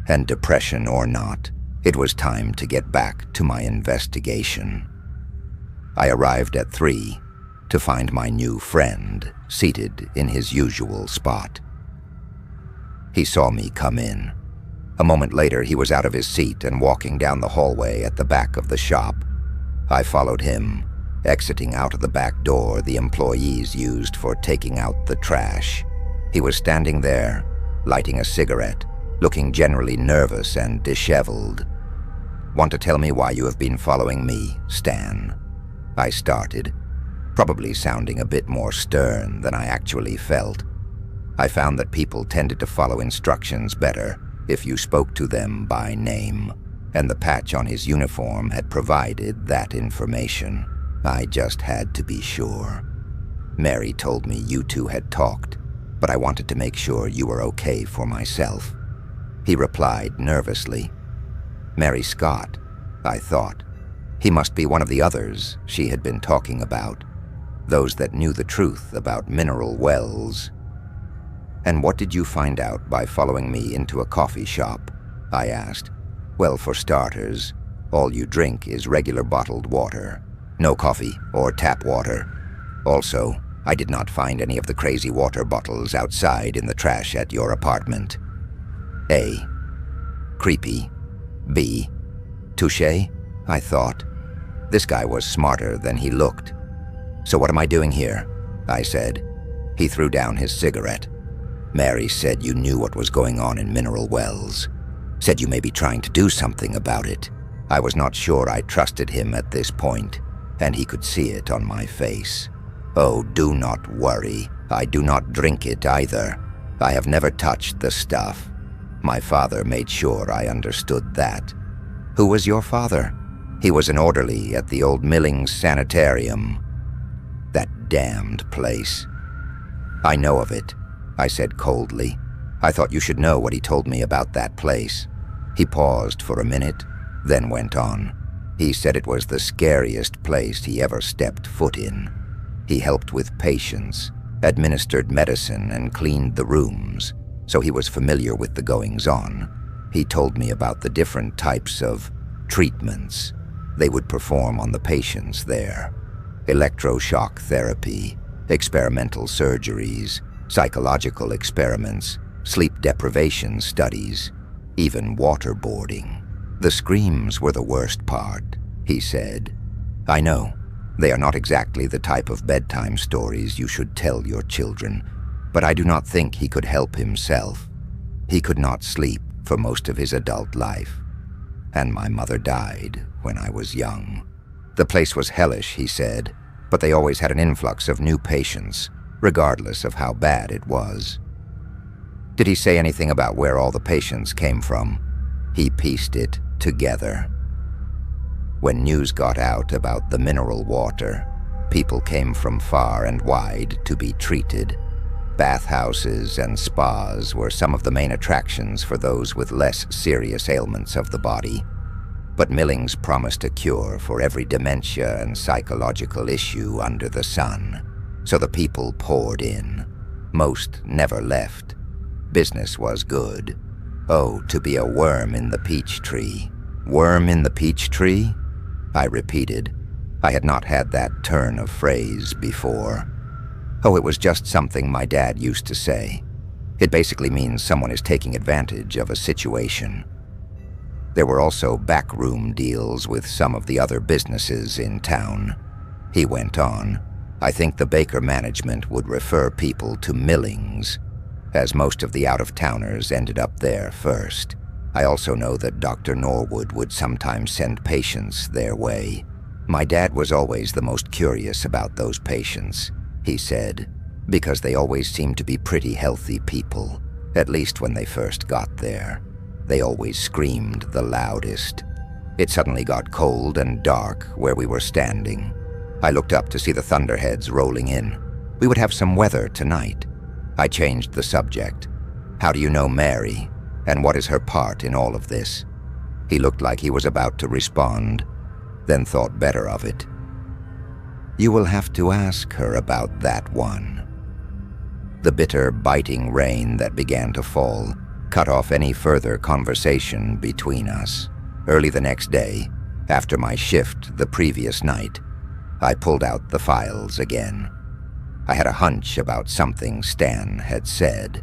and depression or not, it was time to get back to my investigation. I arrived at 3 to find my new friend seated in his usual spot. He saw me come in. A moment later, he was out of his seat and walking down the hallway at the back of the shop. I followed him, exiting out of the back door the employees used for taking out the trash. He was standing there, lighting a cigarette, looking generally nervous and disheveled. "Want to tell me why you have been following me, Stan?" I started, probably sounding a bit more stern than I actually felt. I found that people tended to follow instructions better if you spoke to them by name, and the patch on his uniform had provided that information. I just had to be sure. Mary told me you two had talked, but I wanted to make sure you were okay for myself. He replied nervously. Mary Scott, I thought. He must be one of the others she had been talking about, those that knew the truth about mineral wells. "And what did you find out by following me into a coffee shop?" I asked. "Well, for starters, all you drink is regular bottled water. No coffee or tap water. Also, I did not find any of the crazy water bottles outside in the trash at your apartment." A. Creepy. B. Touché, I thought. This guy was smarter than he looked. "So what am I doing here?" I said. He threw down his cigarette. "Mary said you knew what was going on in mineral wells. Said you may be trying to do something about it." I was not sure I trusted him at this point, and he could see it on my face. "Oh, do not worry. I do not drink it either. I have never touched the stuff. My father made sure I understood that." "Who was your father?" "He was an orderly at the old Millings Sanitarium. That damned place." "I know of it," I said coldly. "I thought you should know what he told me about that place." He paused for a minute, then went on. He said it was the scariest place he ever stepped foot in. He helped with patients, administered medicine, and cleaned the rooms, so he was familiar with the goings-on. He told me about the different types of treatments they would perform on the patients there. Electroshock therapy, experimental surgeries, psychological experiments, sleep deprivation studies, even waterboarding. "The screams were the worst part," he said. "I know, they are not exactly the type of bedtime stories you should tell your children, but I do not think he could help himself. He could not sleep for most of his adult life, and my mother died when I was young. The place was hellish," he said, "but they always had an influx of new patients, regardless of how bad it was." "Did he say anything about where all the patients came from?" He pieced it together. "When news got out about the mineral water, people came from far and wide to be treated. Bathhouses and spas were some of the main attractions for those with less serious ailments of the body. But Millings promised a cure for every dementia and psychological issue under the sun. So the people poured in. Most never left. Business was good. Oh, to be a worm in the peach tree. Worm in the peach tree? I repeated. I had not had that turn of phrase before. Oh, it was just something my dad used to say. It basically means someone is taking advantage of a situation. There were also backroom deals with some of the other businesses in town. He went on, I think the Baker management would refer people to Millings, as most of the out-of-towners ended up there first. I also know that Dr. Norwood would sometimes send patients their way. My dad was always the most curious about those patients, he said, because they always seemed to be pretty healthy people, at least when they first got there. They always screamed the loudest. It suddenly got cold and dark where we were standing. I looked up to see the thunderheads rolling in. We would have some weather tonight. I changed the subject. How do you know Mary, and what is her part in all of this? He looked like he was about to respond, then thought better of it. You will have to ask her about that one. The bitter, biting rain that began to fall cut off any further conversation between us. Early the next day, after my shift the previous night, I pulled out the files again. I had a hunch about something Stan had said.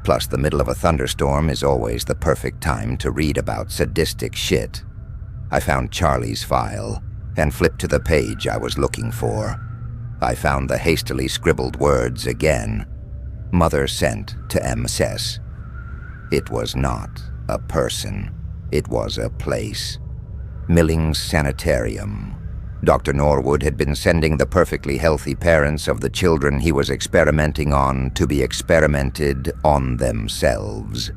Plus, the middle of a thunderstorm is always the perfect time to read about sadistic shit. I found Charlie's file and flipped to the page I was looking for. I found the hastily scribbled words again. Mother sent to MSS. It was not a person. It was a place. Millings Sanitarium. Dr. Norwood had been sending the perfectly healthy parents of the children he was experimenting on to be experimented on themselves.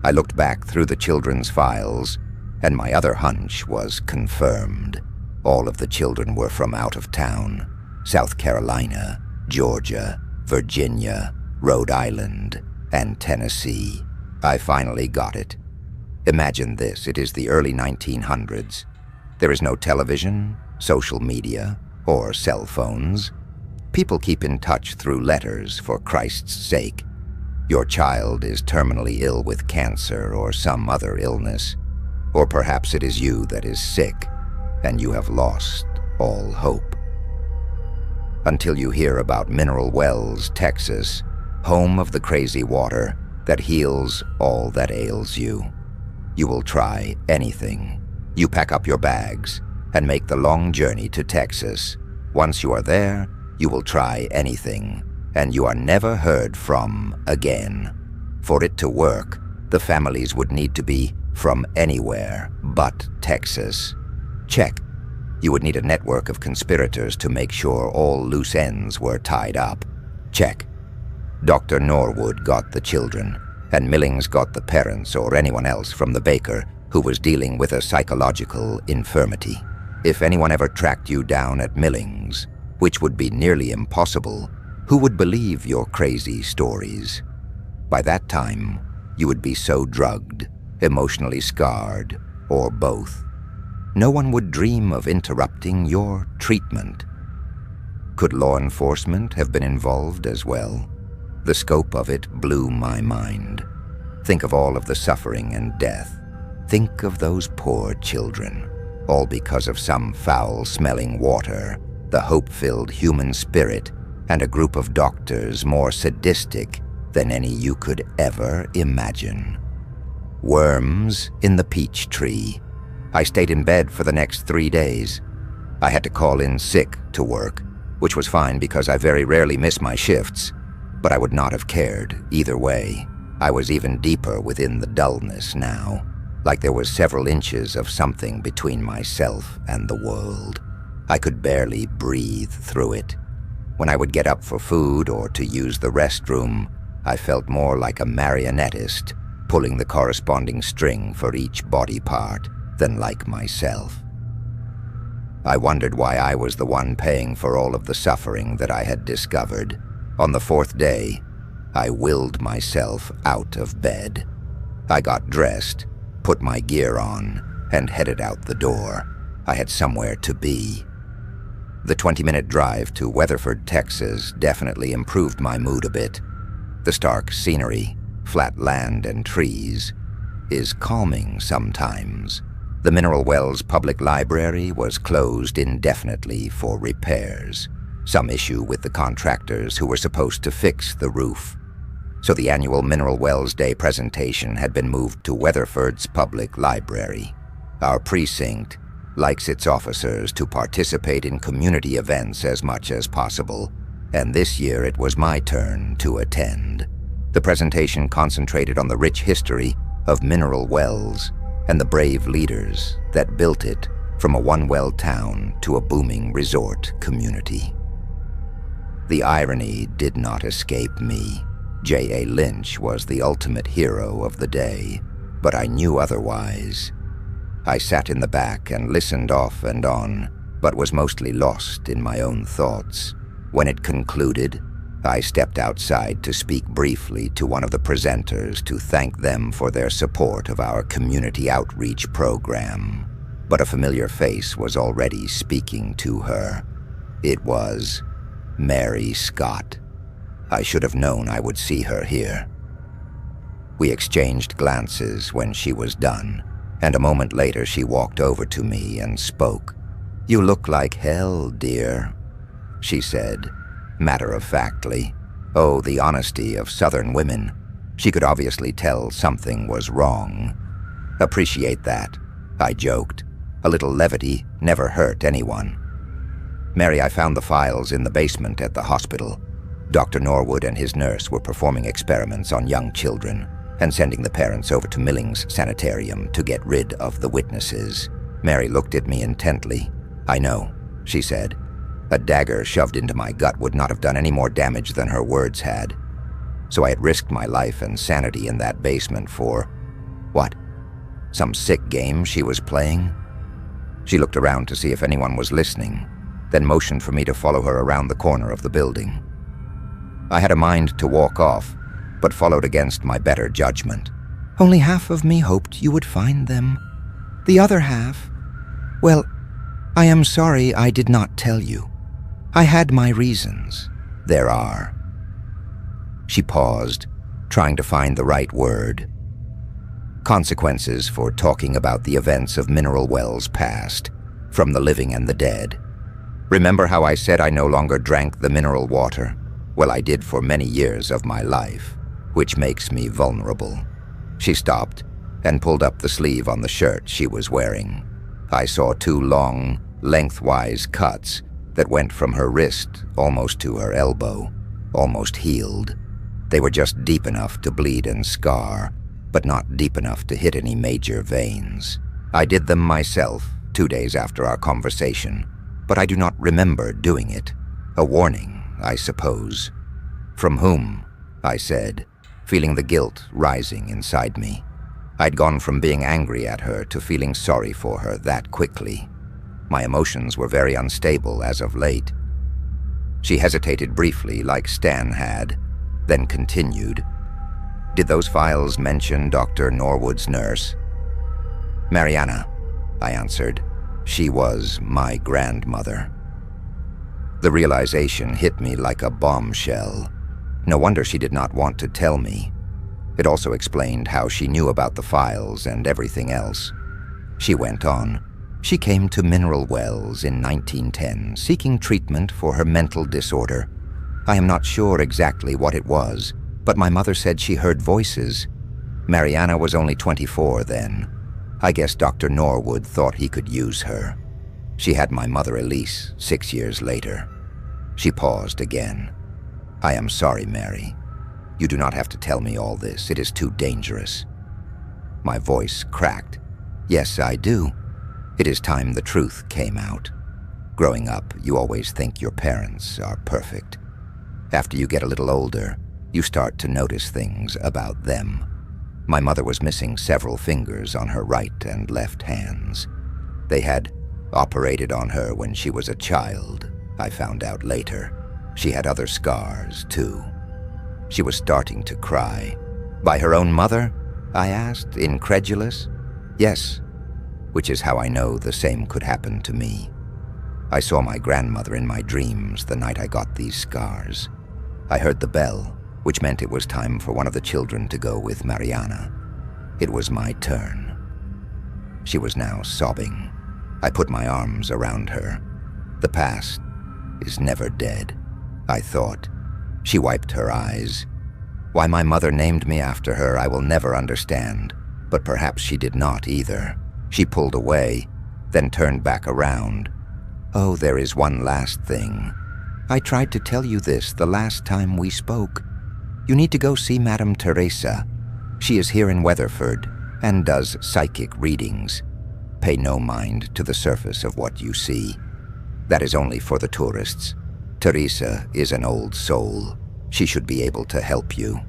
I looked back through the children's files, and my other hunch was confirmed. All of the children were from out of town. South Carolina, Georgia, Virginia, Rhode Island, and Tennessee. I finally got it. Imagine this, it is the early 1900s. There is no television, social media, or cell phones. People keep in touch through letters, for Christ's sake. Your child is terminally ill with cancer or some other illness. Or perhaps it is you that is sick, and you have lost all hope. Until you hear about Mineral Wells, Texas, home of the crazy water that heals all that ails you. You will try anything. You pack up your bags and make the long journey to Texas. Once you are there, you will try anything, and you are never heard from again. For it to work, the families would need to be from anywhere but Texas. Check. You would need a network of conspirators to make sure all loose ends were tied up. Check. Dr. Norwood got the children, and Millings got the parents or anyone else from the Baker who was dealing with a psychological infirmity. If anyone ever tracked you down at Millings, which would be nearly impossible, who would believe your crazy stories? By that time, you would be so drugged, emotionally scarred, or both. No one would dream of interrupting your treatment. Could law enforcement have been involved as well? The scope of it blew my mind. Think of all of the suffering and death. Think of those poor children, all because of some foul-smelling water, the hope-filled human spirit, and a group of doctors more sadistic than any you could ever imagine. Worms in the peach tree. I stayed in bed for the next 3 days. I had to call in sick to work, which was fine because I very rarely miss my shifts, but I would not have cared either way. I was even deeper within the dullness now, like there was several inches of something between myself and the world. I could barely breathe through it. When I would get up for food or to use the restroom, I felt more like a marionettist, pulling the corresponding string for each body part than like myself. I wondered why I was the one paying for all of the suffering that I had discovered. On the 4th day, I willed myself out of bed. I got dressed, put my gear on, and headed out the door. I had somewhere to be. The 20-minute drive to Weatherford, Texas definitely improved my mood a bit. The stark scenery, flat land and trees, is calming sometimes. The Mineral Wells Public Library was closed indefinitely for repairs. Some issue with the contractors who were supposed to fix the roof. so the annual Mineral Wells Day presentation had been moved to Weatherford's public library. Our precinct likes its officers to participate in community events as much as possible, and this year it was my turn to attend. The presentation concentrated on the rich history of Mineral Wells and the brave leaders that built it from a one-well town to a booming resort community. The irony did not escape me. J.A. Lynch was the ultimate hero of the day, but I knew otherwise. I sat in the back and listened off and on, but was mostly lost in my own thoughts. When it concluded, I stepped outside to speak briefly to one of the presenters to thank them for their support of our community outreach program. But a familiar face was already speaking to her. It was Mary Scott. I should have known I would see her here. We exchanged glances when she was done, and a moment later she walked over to me and spoke. "You look like hell, dear," she said, matter-of-factly. Oh, the honesty of Southern women. She could obviously tell something was wrong. "Appreciate that," I joked. A little levity never hurt anyone. "Mary, I found the files in the basement at the hospital. Dr. Norwood and his nurse were performing experiments on young children and sending the parents over to Millings Sanitarium to get rid of the witnesses." Mary looked at me intently. "I know," she said. A dagger shoved into my gut would not have done any more damage than her words had. So I had risked my life and sanity in that basement for, what? Some sick game she was playing? She looked around to see if anyone was listening, then motioned for me to follow her around the corner of the building. I had a mind to walk off, but followed against my better judgment. "Only half of me hoped you would find them. The other half, well, I am sorry I did not tell you. I had my reasons. There are." She paused, trying to find the right word. "Consequences for talking about the events of Mineral Wells past, from the living and the dead. Remember how I said I no longer drank the mineral water? Well, I did for many years of my life, which makes me vulnerable." She stopped and pulled up the sleeve on the shirt she was wearing. I saw two long, lengthwise cuts that went from her wrist almost to her elbow, almost healed. They were just deep enough to bleed and scar, but not deep enough to hit any major veins. I did them myself 2 days after our conversation, but I do not remember doing it. A warning, I suppose. "From whom?" I said, feeling the guilt rising inside me. I'd gone from being angry at her to feeling sorry for her that quickly. My emotions were very unstable as of late. She hesitated briefly, like Stan had, then continued. "Did those files mention Dr. Norwood's nurse?" "Mariana," I answered. "She was my grandmother." The realization hit me like a bombshell. No wonder she did not want to tell me. It also explained how she knew about the files and everything else. She went on. "She came to Mineral Wells in 1910, seeking treatment for her mental disorder. I am not sure exactly what it was, but my mother said she heard voices. Mariana was only 24 then. I guess Dr. Norwood thought he could use her. She had my mother Elise 6 years later." She paused again. "I am sorry, Mary. You do not have to tell me all this. It is too dangerous." My voice cracked. "Yes, I do. It is time the truth came out. Growing up, you always think your parents are perfect. After you get a little older, you start to notice things about them. My mother was missing several fingers on her right and left hands. They had operated on her when she was a child, I found out later. She had other scars, too." She was starting to cry. "By her own mother?" I asked, incredulous. "Yes, which is how I know the same could happen to me. I saw my grandmother in my dreams the night I got these scars. I heard the bell, which meant it was time for one of the children to go with Mariana. It was my turn." She was now sobbing. I put my arms around her. "The past is never dead," I thought. She wiped her eyes. Why my mother named me after her I will never understand, but perhaps she did not either. She pulled away, then turned back around. Oh, there is one last thing. I tried to tell you this the last time we spoke. You need to go see Madame Teresa. She is here in Weatherford and does psychic readings. Pay no mind to the surface of what you see. That is only for the tourists. Teresa is an old soul. She should be able to help you.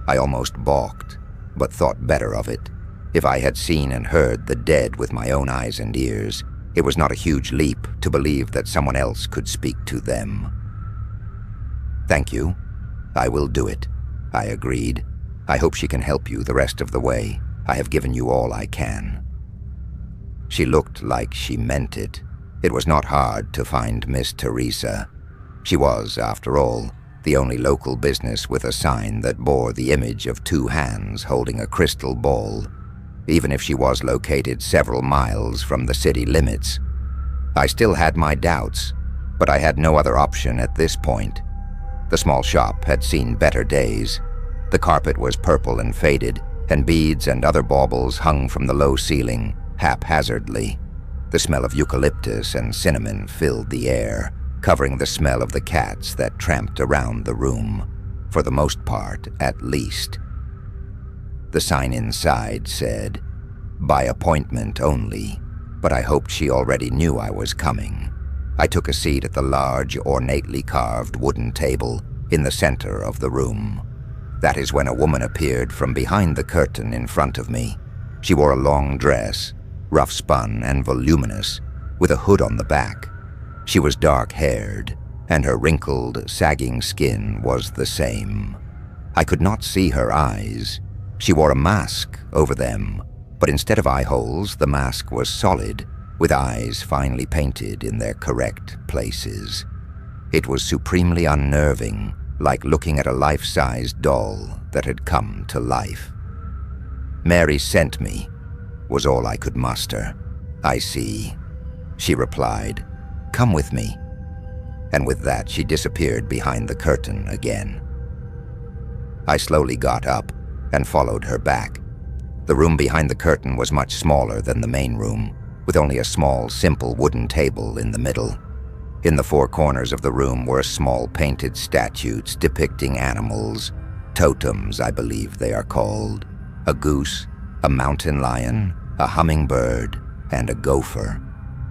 I almost balked, but thought better of it. If I had seen and heard the dead with my own eyes and ears, it was not a huge leap to believe that someone else could speak to them. Thank you. I will do it, I agreed. I hope she can help you the rest of the way. I have given you all I can. She looked like she meant it. It was not hard to find Miss Teresa. She was, after all, the only local business with a sign that bore the image of two hands holding a crystal ball, even if she was located several miles from the city limits. I still had my doubts, but I had no other option at this point. The small shop had seen better days. The carpet was purple and faded, and beads and other baubles hung from the low ceiling haphazardly. The smell of eucalyptus and cinnamon filled the air, covering the smell of the cats that tramped around the room, for the most part, at least. The sign inside said, "By appointment only," but I hoped she already knew I was coming. I took a seat at the large, ornately carved wooden table in the center of the room. That is when a woman appeared from behind the curtain in front of me. She wore a long dress, rough-spun and voluminous, with a hood on the back. She was dark-haired, and her wrinkled, sagging skin was the same. I could not see her eyes. She wore a mask over them, but instead of eye holes, the mask was solid, with eyes finely painted in their correct places. It was supremely unnerving, like looking at a life-sized doll that had come to life. "Mary sent me," was all I could muster. "I see," she replied. "Come with me." And with that, she disappeared behind the curtain again. I slowly got up and followed her back. The room behind the curtain was much smaller than the main room, with only a small, simple wooden table in the middle. In the four corners of the room were small painted statues depicting animals, totems I believe they are called, a goose, a mountain lion, a hummingbird, and a gopher.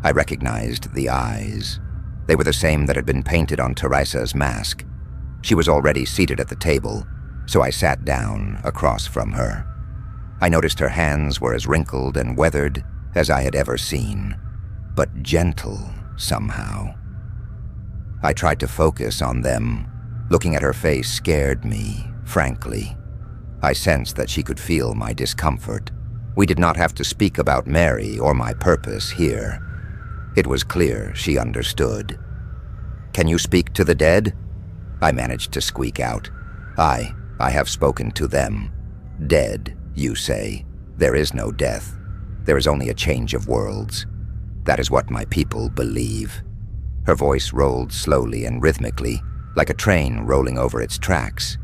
I recognized the eyes. They were the same that had been painted on Teresa's mask. She was already seated at the table, so I sat down across from her. I noticed her hands were as wrinkled and weathered as I had ever seen, but gentle somehow. I tried to focus on them. Looking at her face scared me, frankly. I sensed that she could feel my discomfort. We did not have to speak about Mary or my purpose here. It was clear she understood. "Can you speak to the dead?" I managed to squeak out. I have spoken to them. Dead, you say. There is no death. There is only a change of worlds. That is what my people believe. Her voice rolled slowly and rhythmically, like a train rolling over its tracks.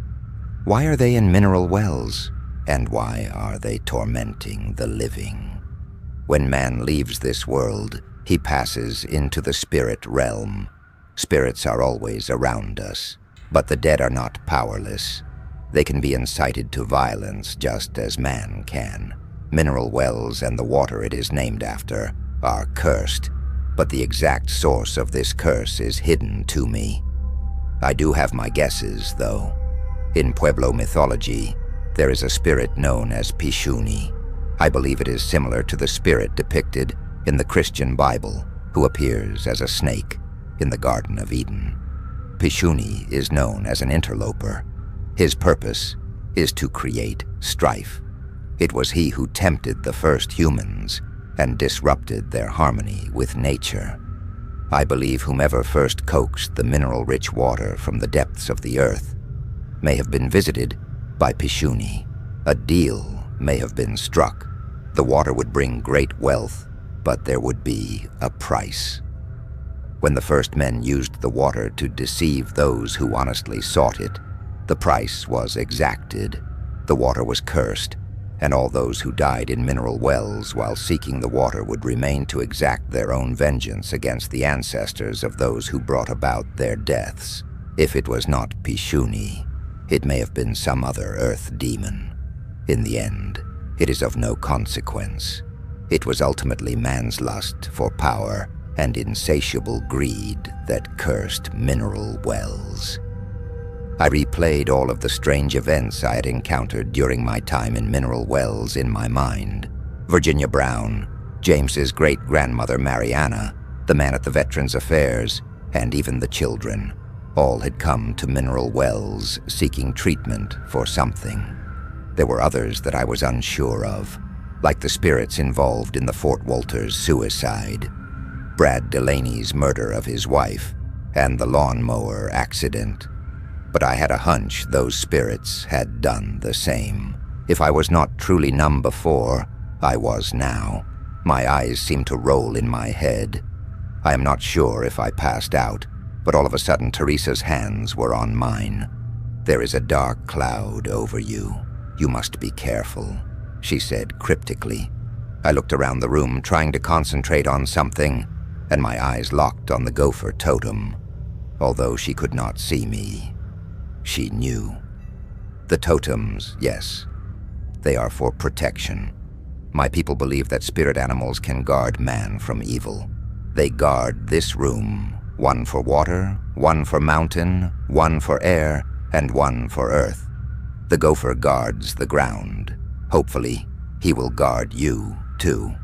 Why are they in mineral wells? And why are they tormenting the living? When man leaves this world, he passes into the spirit realm. Spirits are always around us, but the dead are not powerless. They can be incited to violence just as man can. Mineral wells and the water it is named after are cursed, but the exact source of this curse is hidden to me. I do have my guesses, though. In Pueblo mythology, there is a spirit known as Pishuni. I believe it is similar to the spirit depicted in the Christian Bible, who appears as a snake in the Garden of Eden. Pishuni is known as an interloper. His purpose is to create strife. It was he who tempted the first humans and disrupted their harmony with nature. I believe whomever first coaxed the mineral-rich water from the depths of the earth may have been visited by Pishuni. A deal may have been struck. The water would bring great wealth, but there would be a price. When the first men used the water to deceive those who honestly sought it, The price was exacted. The water was cursed, and all those who died in mineral wells while seeking the water would remain to exact their own vengeance against the ancestors of those who brought about their deaths. If it was not Pishuni, it may have been some other earth demon. In the end, it is of no consequence. It was ultimately man's lust for power and insatiable greed that cursed mineral wells. I replayed all of the strange events I had encountered during my time in mineral wells in my mind. Virginia Brown, James's great-grandmother Mariana, the man at the Veterans Affairs, and even the children. All had come to mineral wells seeking treatment for something. There were others that I was unsure of, like the spirits involved in the Fort Walters suicide, Brad Delaney's murder of his wife, and the lawnmower accident. But I had a hunch those spirits had done the same. If I was not truly numb before, I was now. My eyes seemed to roll in my head. I am not sure if I passed out, but all of a sudden Teresa's hands were on mine. "There is a dark cloud over you. You must be careful," she said cryptically. I looked around the room trying to concentrate on something, and my eyes locked on the gopher totem. Although she could not see me, she knew. The totems, yes, they are for protection. My people believe that spirit animals can guard man from evil. They guard this room, one for water, one for mountain, one for air, and one for earth. The gopher guards the ground. Hopefully, he will guard you, too.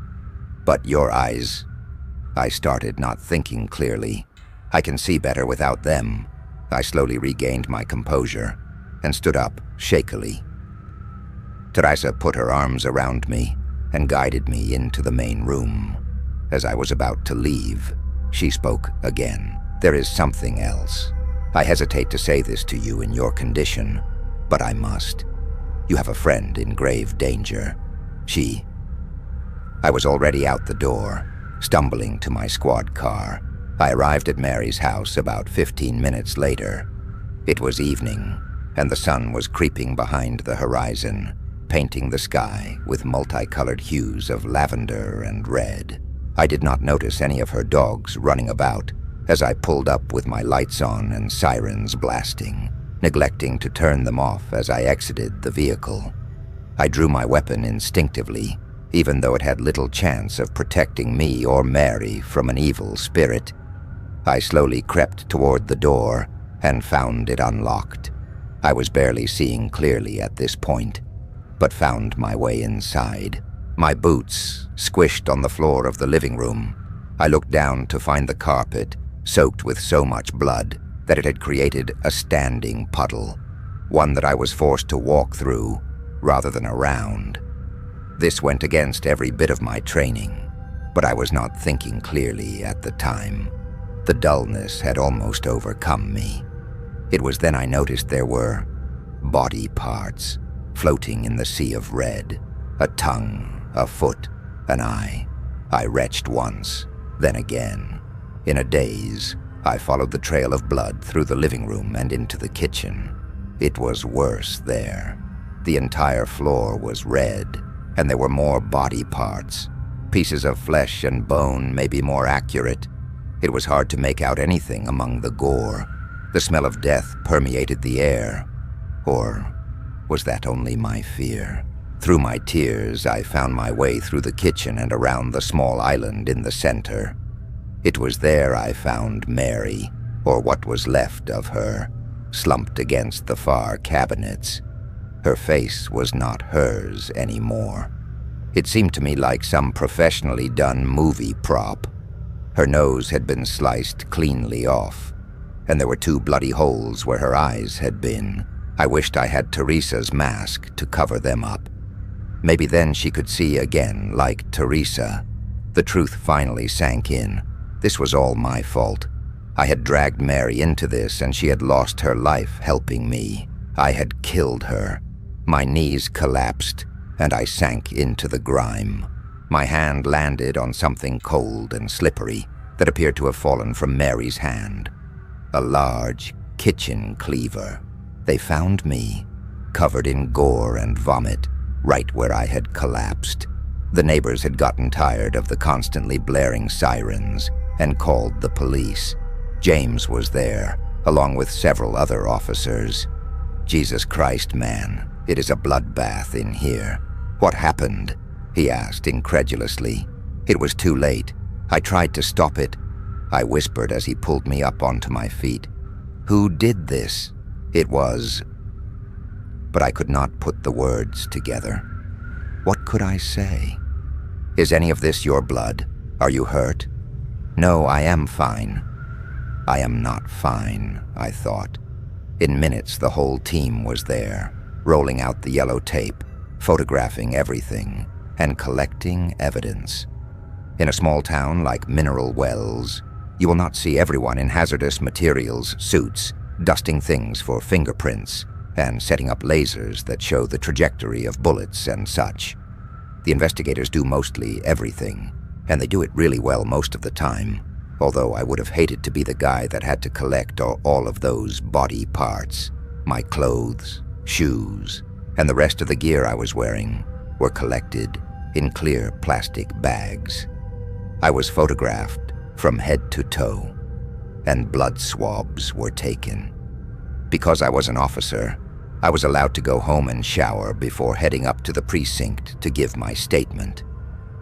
But your eyes... I started not thinking clearly. I can see better without them. I slowly regained my composure and stood up shakily. Teresa put her arms around me and guided me into the main room. As I was about to leave, she spoke again. "There is something else. I hesitate to say this to you in your condition, but I must. You have a friend in grave danger. I was already out the door, stumbling to my squad car. I arrived at Mary's house about 15 minutes later. It was evening, and the sun was creeping behind the horizon, painting the sky with multicolored hues of lavender and red. I did not notice any of her dogs running about as I pulled up with my lights on and sirens blasting, neglecting to turn them off as I exited the vehicle. I drew my weapon instinctively, even though it had little chance of protecting me or Mary from an evil spirit. I slowly crept toward the door and found it unlocked. I was barely seeing clearly at this point, but found my way inside. My boots squished on the floor of the living room. I looked down to find the carpet soaked with so much blood that it had created a standing puddle, one that I was forced to walk through rather than around. This went against every bit of my training, but I was not thinking clearly at the time. The dullness had almost overcome me. It was then I noticed there were body parts floating in the sea of red, a tongue, a foot, an eye. I retched once, then again. In a daze, I followed the trail of blood through the living room and into the kitchen. It was worse there. The entire floor was red, and there were more body parts. Pieces of flesh and bone may be more accurate. It was hard to make out anything among the gore. The smell of death permeated the air. Or was that only my fear? Through my tears, I found my way through the kitchen and around the small island in the center. It was there I found Mary, or what was left of her, slumped against the far cabinets. Her face was not hers anymore. It seemed to me like some professionally done movie prop. Her nose had been sliced cleanly off, and there were 2 bloody holes where her eyes had been. I wished I had Teresa's mask to cover them up. Maybe then she could see again like Teresa. The truth finally sank in. This was all my fault. I had dragged Mary into this, and she had lost her life helping me. I had killed her. My knees collapsed, and I sank into the grime. My hand landed on something cold and slippery that appeared to have fallen from Mary's hand. A large kitchen cleaver. They found me, covered in gore and vomit, right where I had collapsed. The neighbors had gotten tired of the constantly blaring sirens and called the police. James was there, along with several other officers. "Jesus Christ, man, it is a bloodbath in here. What happened?" he asked incredulously. It was too late. I tried to stop it, I whispered as he pulled me up onto my feet. "Who did this?" It was... But I could not put the words together. What could I say? "Is any of this your blood? Are you hurt?" "No, I am fine." I am not fine, I thought. In minutes, the whole team was there, rolling out the yellow tape, photographing everything, and collecting evidence. In a small town like Mineral Wells, you will not see everyone in hazardous materials suits, dusting things for fingerprints, and setting up lasers that show the trajectory of bullets and such. The investigators do mostly everything, and they do it really well most of the time, although I would have hated to be the guy that had to collect all of those body parts. My clothes, shoes, and the rest of the gear I was wearing were collected in clear plastic bags. I was photographed from head to toe, and blood swabs were taken. Because I was an officer, I was allowed to go home and shower before heading up to the precinct to give my statement.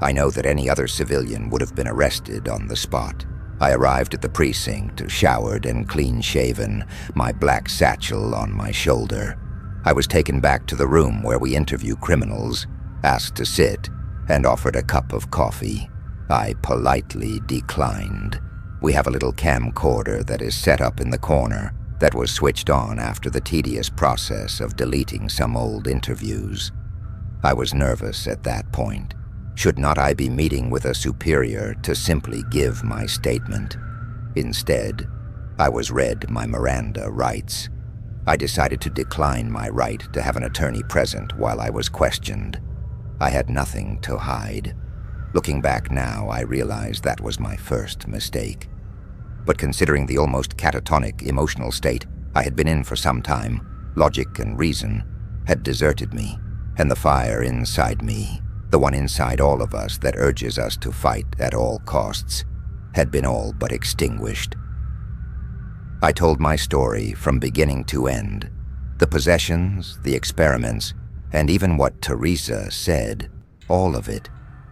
I know that any other civilian would have been arrested on the spot. I arrived at the precinct, showered and clean-shaven, my black satchel on my shoulder. I was taken back to the room where we interview criminals, asked to sit, and offered a cup of coffee. I politely declined. We have a little camcorder that is set up in the corner that was switched on after the tedious process of deleting some old interviews. I was nervous at that point. Should not I be meeting with a superior to simply give my statement? Instead, I was read my Miranda rights. I decided to decline my right to have an attorney present while I was questioned. I had nothing to hide. Looking back now, I realize that was my first mistake. But considering the almost catatonic emotional state I had been in for some time, logic and reason had deserted me, and the fire inside me, the one inside all of us that urges us to fight at all costs, had been all but extinguished. I told my story from beginning to end. The possessions, the experiments, and even what Teresa said, all of it,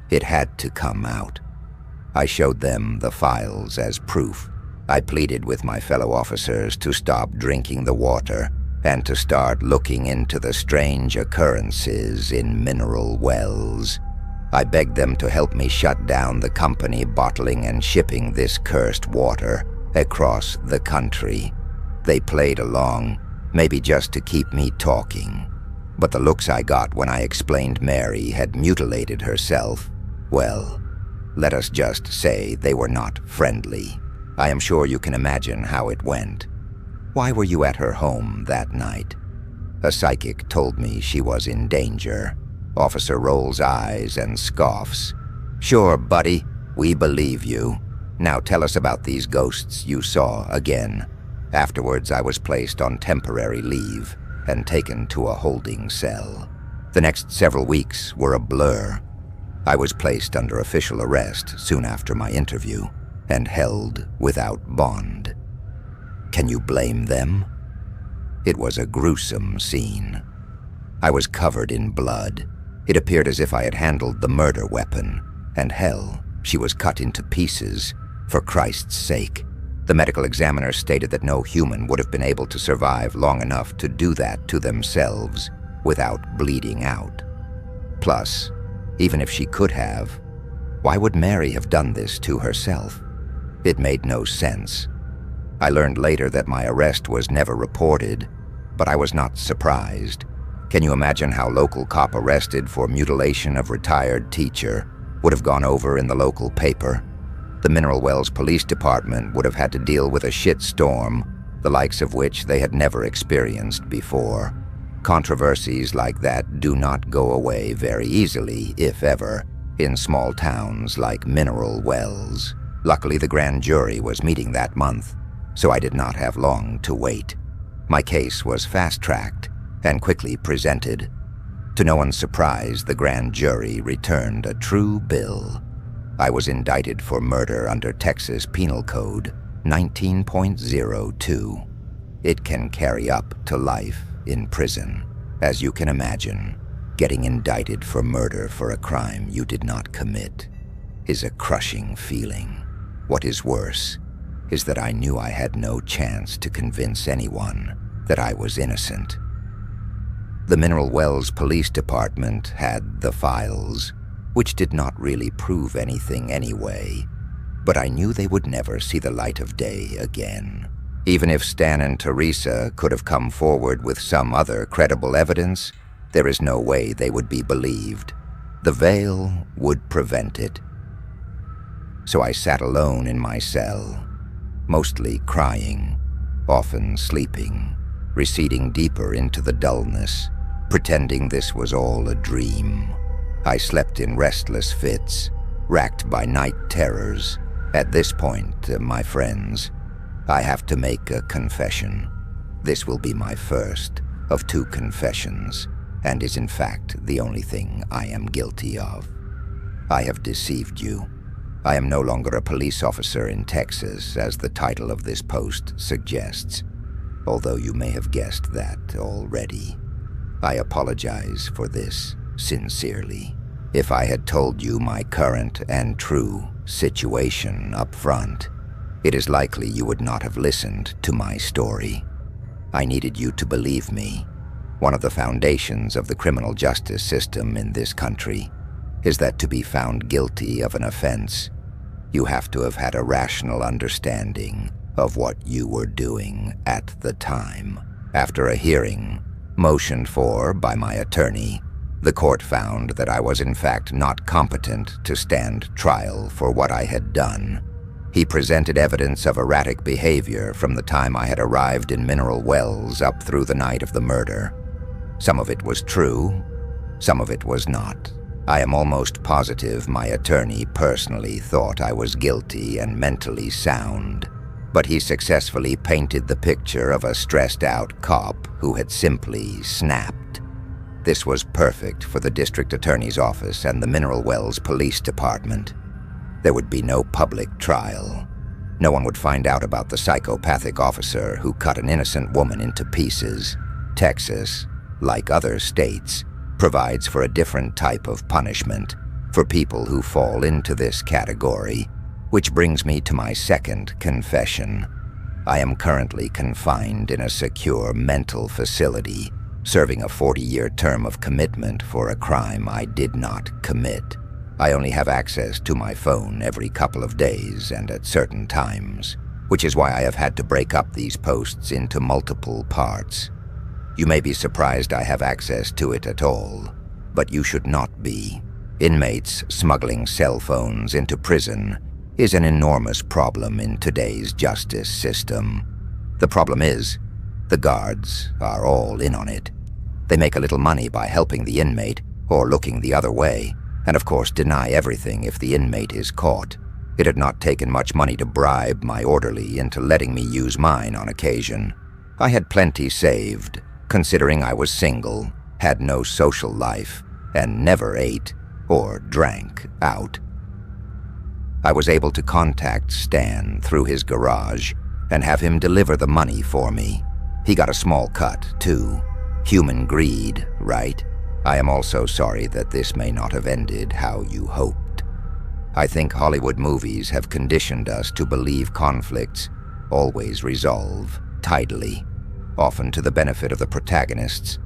it had to come out. I showed them the files as proof. I pleaded with my fellow officers to stop drinking the water and to start looking into the strange occurrences in Mineral Wells. I begged them to help me shut down the company bottling and shipping this cursed water across the country. They played along, maybe just to keep me talking. But the looks I got when I explained Mary had mutilated herself, well, let us just say they were not friendly. I am sure you can imagine how it went. Why were you at her home that night? A psychic told me she was in danger. Officer rolls eyes and scoffs. Sure, buddy, we believe you. Now tell us about these ghosts you saw again. Afterwards, I was placed on temporary leave and taken to a holding cell. The next several weeks were a blur. I was placed under official arrest soon after my interview and held without bond. Can you blame them? It was a gruesome scene. I was covered in blood. It appeared as if I had handled the murder weapon, and hell, she was cut into pieces. For Christ's sake. The medical examiner stated that no human would have been able to survive long enough to do that to themselves without bleeding out. Plus, even if she could have, why would Mary have done this to herself? It made no sense. I learned later that my arrest was never reported, but I was not surprised. Can you imagine how local cop arrested for mutilation of retired teacher would have gone over in the local paper? The Mineral Wells Police Department would have had to deal with a shitstorm, the likes of which they had never experienced before. Controversies like that do not go away very easily, if ever, in small towns like Mineral Wells. Luckily, the grand jury was meeting that month, so I did not have long to wait. My case was fast-tracked and quickly presented. To no one's surprise, the grand jury returned a true bill. I was indicted for murder under Texas Penal Code 19.02. It can carry up to life in prison. As you can imagine, getting indicted for murder for a crime you did not commit is a crushing feeling. What is worse is that I knew I had no chance to convince anyone that I was innocent. The Mineral Wells Police Department had the files, which did not really prove anything anyway, but I knew they would never see the light of day again. Even if Stan and Teresa could have come forward with some other credible evidence, there is no way they would be believed. The veil would prevent it. So I sat alone in my cell, mostly crying, often sleeping, receding deeper into the dullness, pretending this was all a dream. I slept in restless fits, racked by night terrors. At this point, my friends, I have to make a confession. This will be my first of 2 confessions, and is in fact the only thing I am guilty of. I have deceived you. I am no longer a police officer in Texas, as the title of this post suggests, although you may have guessed that already. I apologize for this sincerely. If I had told you my current and true situation up front, it is likely you would not have listened to my story. I needed you to believe me. One of the foundations of the criminal justice system in this country is that to be found guilty of an offense, you have to have had a rational understanding of what you were doing at the time. After a hearing, motioned for by my attorney, the court found that I was in fact not competent to stand trial for what I had done. He presented evidence of erratic behavior from the time I had arrived in Mineral Wells up through the night of the murder. Some of it was true, some of it was not. I am almost positive my attorney personally thought I was guilty and mentally sound, but he successfully painted the picture of a stressed-out cop who had simply snapped. This was perfect for the district attorney's office and the Mineral Wells Police Department. There would be no public trial. No one would find out about the psychopathic officer who cut an innocent woman into pieces. Texas, like other states, provides for a different type of punishment for people who fall into this category, which brings me to my second confession. I am currently confined in a secure mental facility, serving a 40-year term of commitment for a crime I did not commit. I only have access to my phone every couple of days and at certain times, which is why I have had to break up these posts into multiple parts. You may be surprised I have access to it at all, but you should not be. Inmates smuggling cell phones into prison is an enormous problem in today's justice system. The problem is, the guards are all in on it. They make a little money by helping the inmate or looking the other way, and of course deny everything if the inmate is caught. It had not taken much money to bribe my orderly into letting me use mine on occasion. I had plenty saved, considering I was single, had no social life, and never ate or drank out. I was able to contact Stan through his garage and have him deliver the money for me. He got a small cut, too. Human greed, right? I am also sorry that this may not have ended how you hoped. I think Hollywood movies have conditioned us to believe conflicts always resolve tidily, often to the benefit of the protagonists.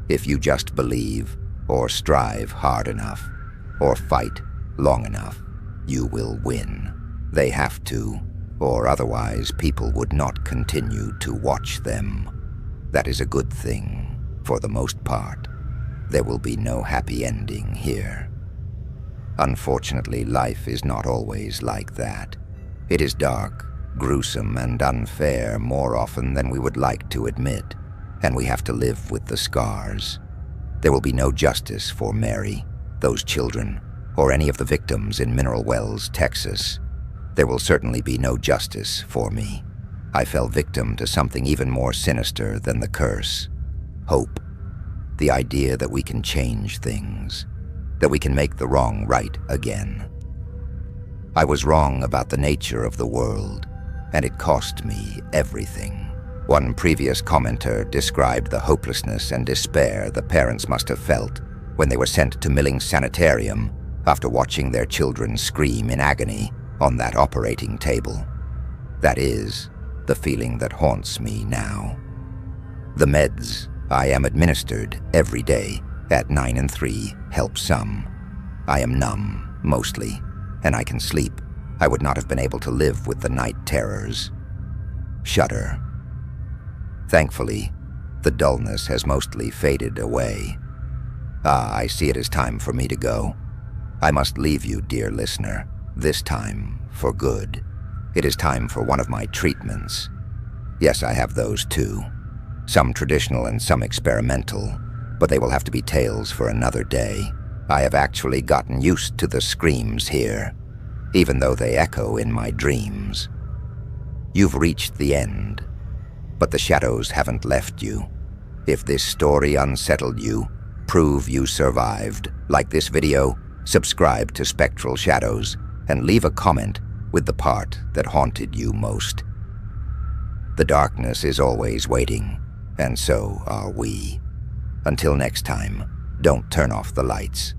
If you just believe, or strive hard enough, or fight long enough, you will win. They have to, or otherwise people would not continue to watch them. That is a good thing, for the most part. There will be no happy ending here. Unfortunately, life is not always like that. It is dark, gruesome, and unfair more often than we would like to admit, and we have to live with the scars. There will be no justice for Mary, those children, or any of the victims in Mineral Wells, Texas. There will certainly be no justice for me. I fell victim to something even more sinister than the curse. Hope. The idea that we can change things, that we can make the wrong right again. I was wrong about the nature of the world, and it cost me everything. One previous commenter described the hopelessness and despair the parents must have felt when they were sent to Milling's sanitarium after watching their children scream in agony on that operating table. That is the feeling that haunts me now. The meds I am administered every day at 9 and 3 help some. I am numb, mostly, and I can sleep. I would not have been able to live with the night terrors. Shudder. Thankfully, the dullness has mostly faded away. I see it is time for me to go. I must leave you, dear listener, this time for good. It is time for one of my treatments. Yes, I have those too. Some traditional and some experimental, but they will have to be tales for another day. I have actually gotten used to the screams here, even though they echo in my dreams. You've reached the end, but the shadows haven't left you. If this story unsettled you, prove you survived. Like this video, subscribe to Spectral Shadows, and leave a comment with the part that haunted you most. The darkness is always waiting, and so are we. Until next time, don't turn off the lights.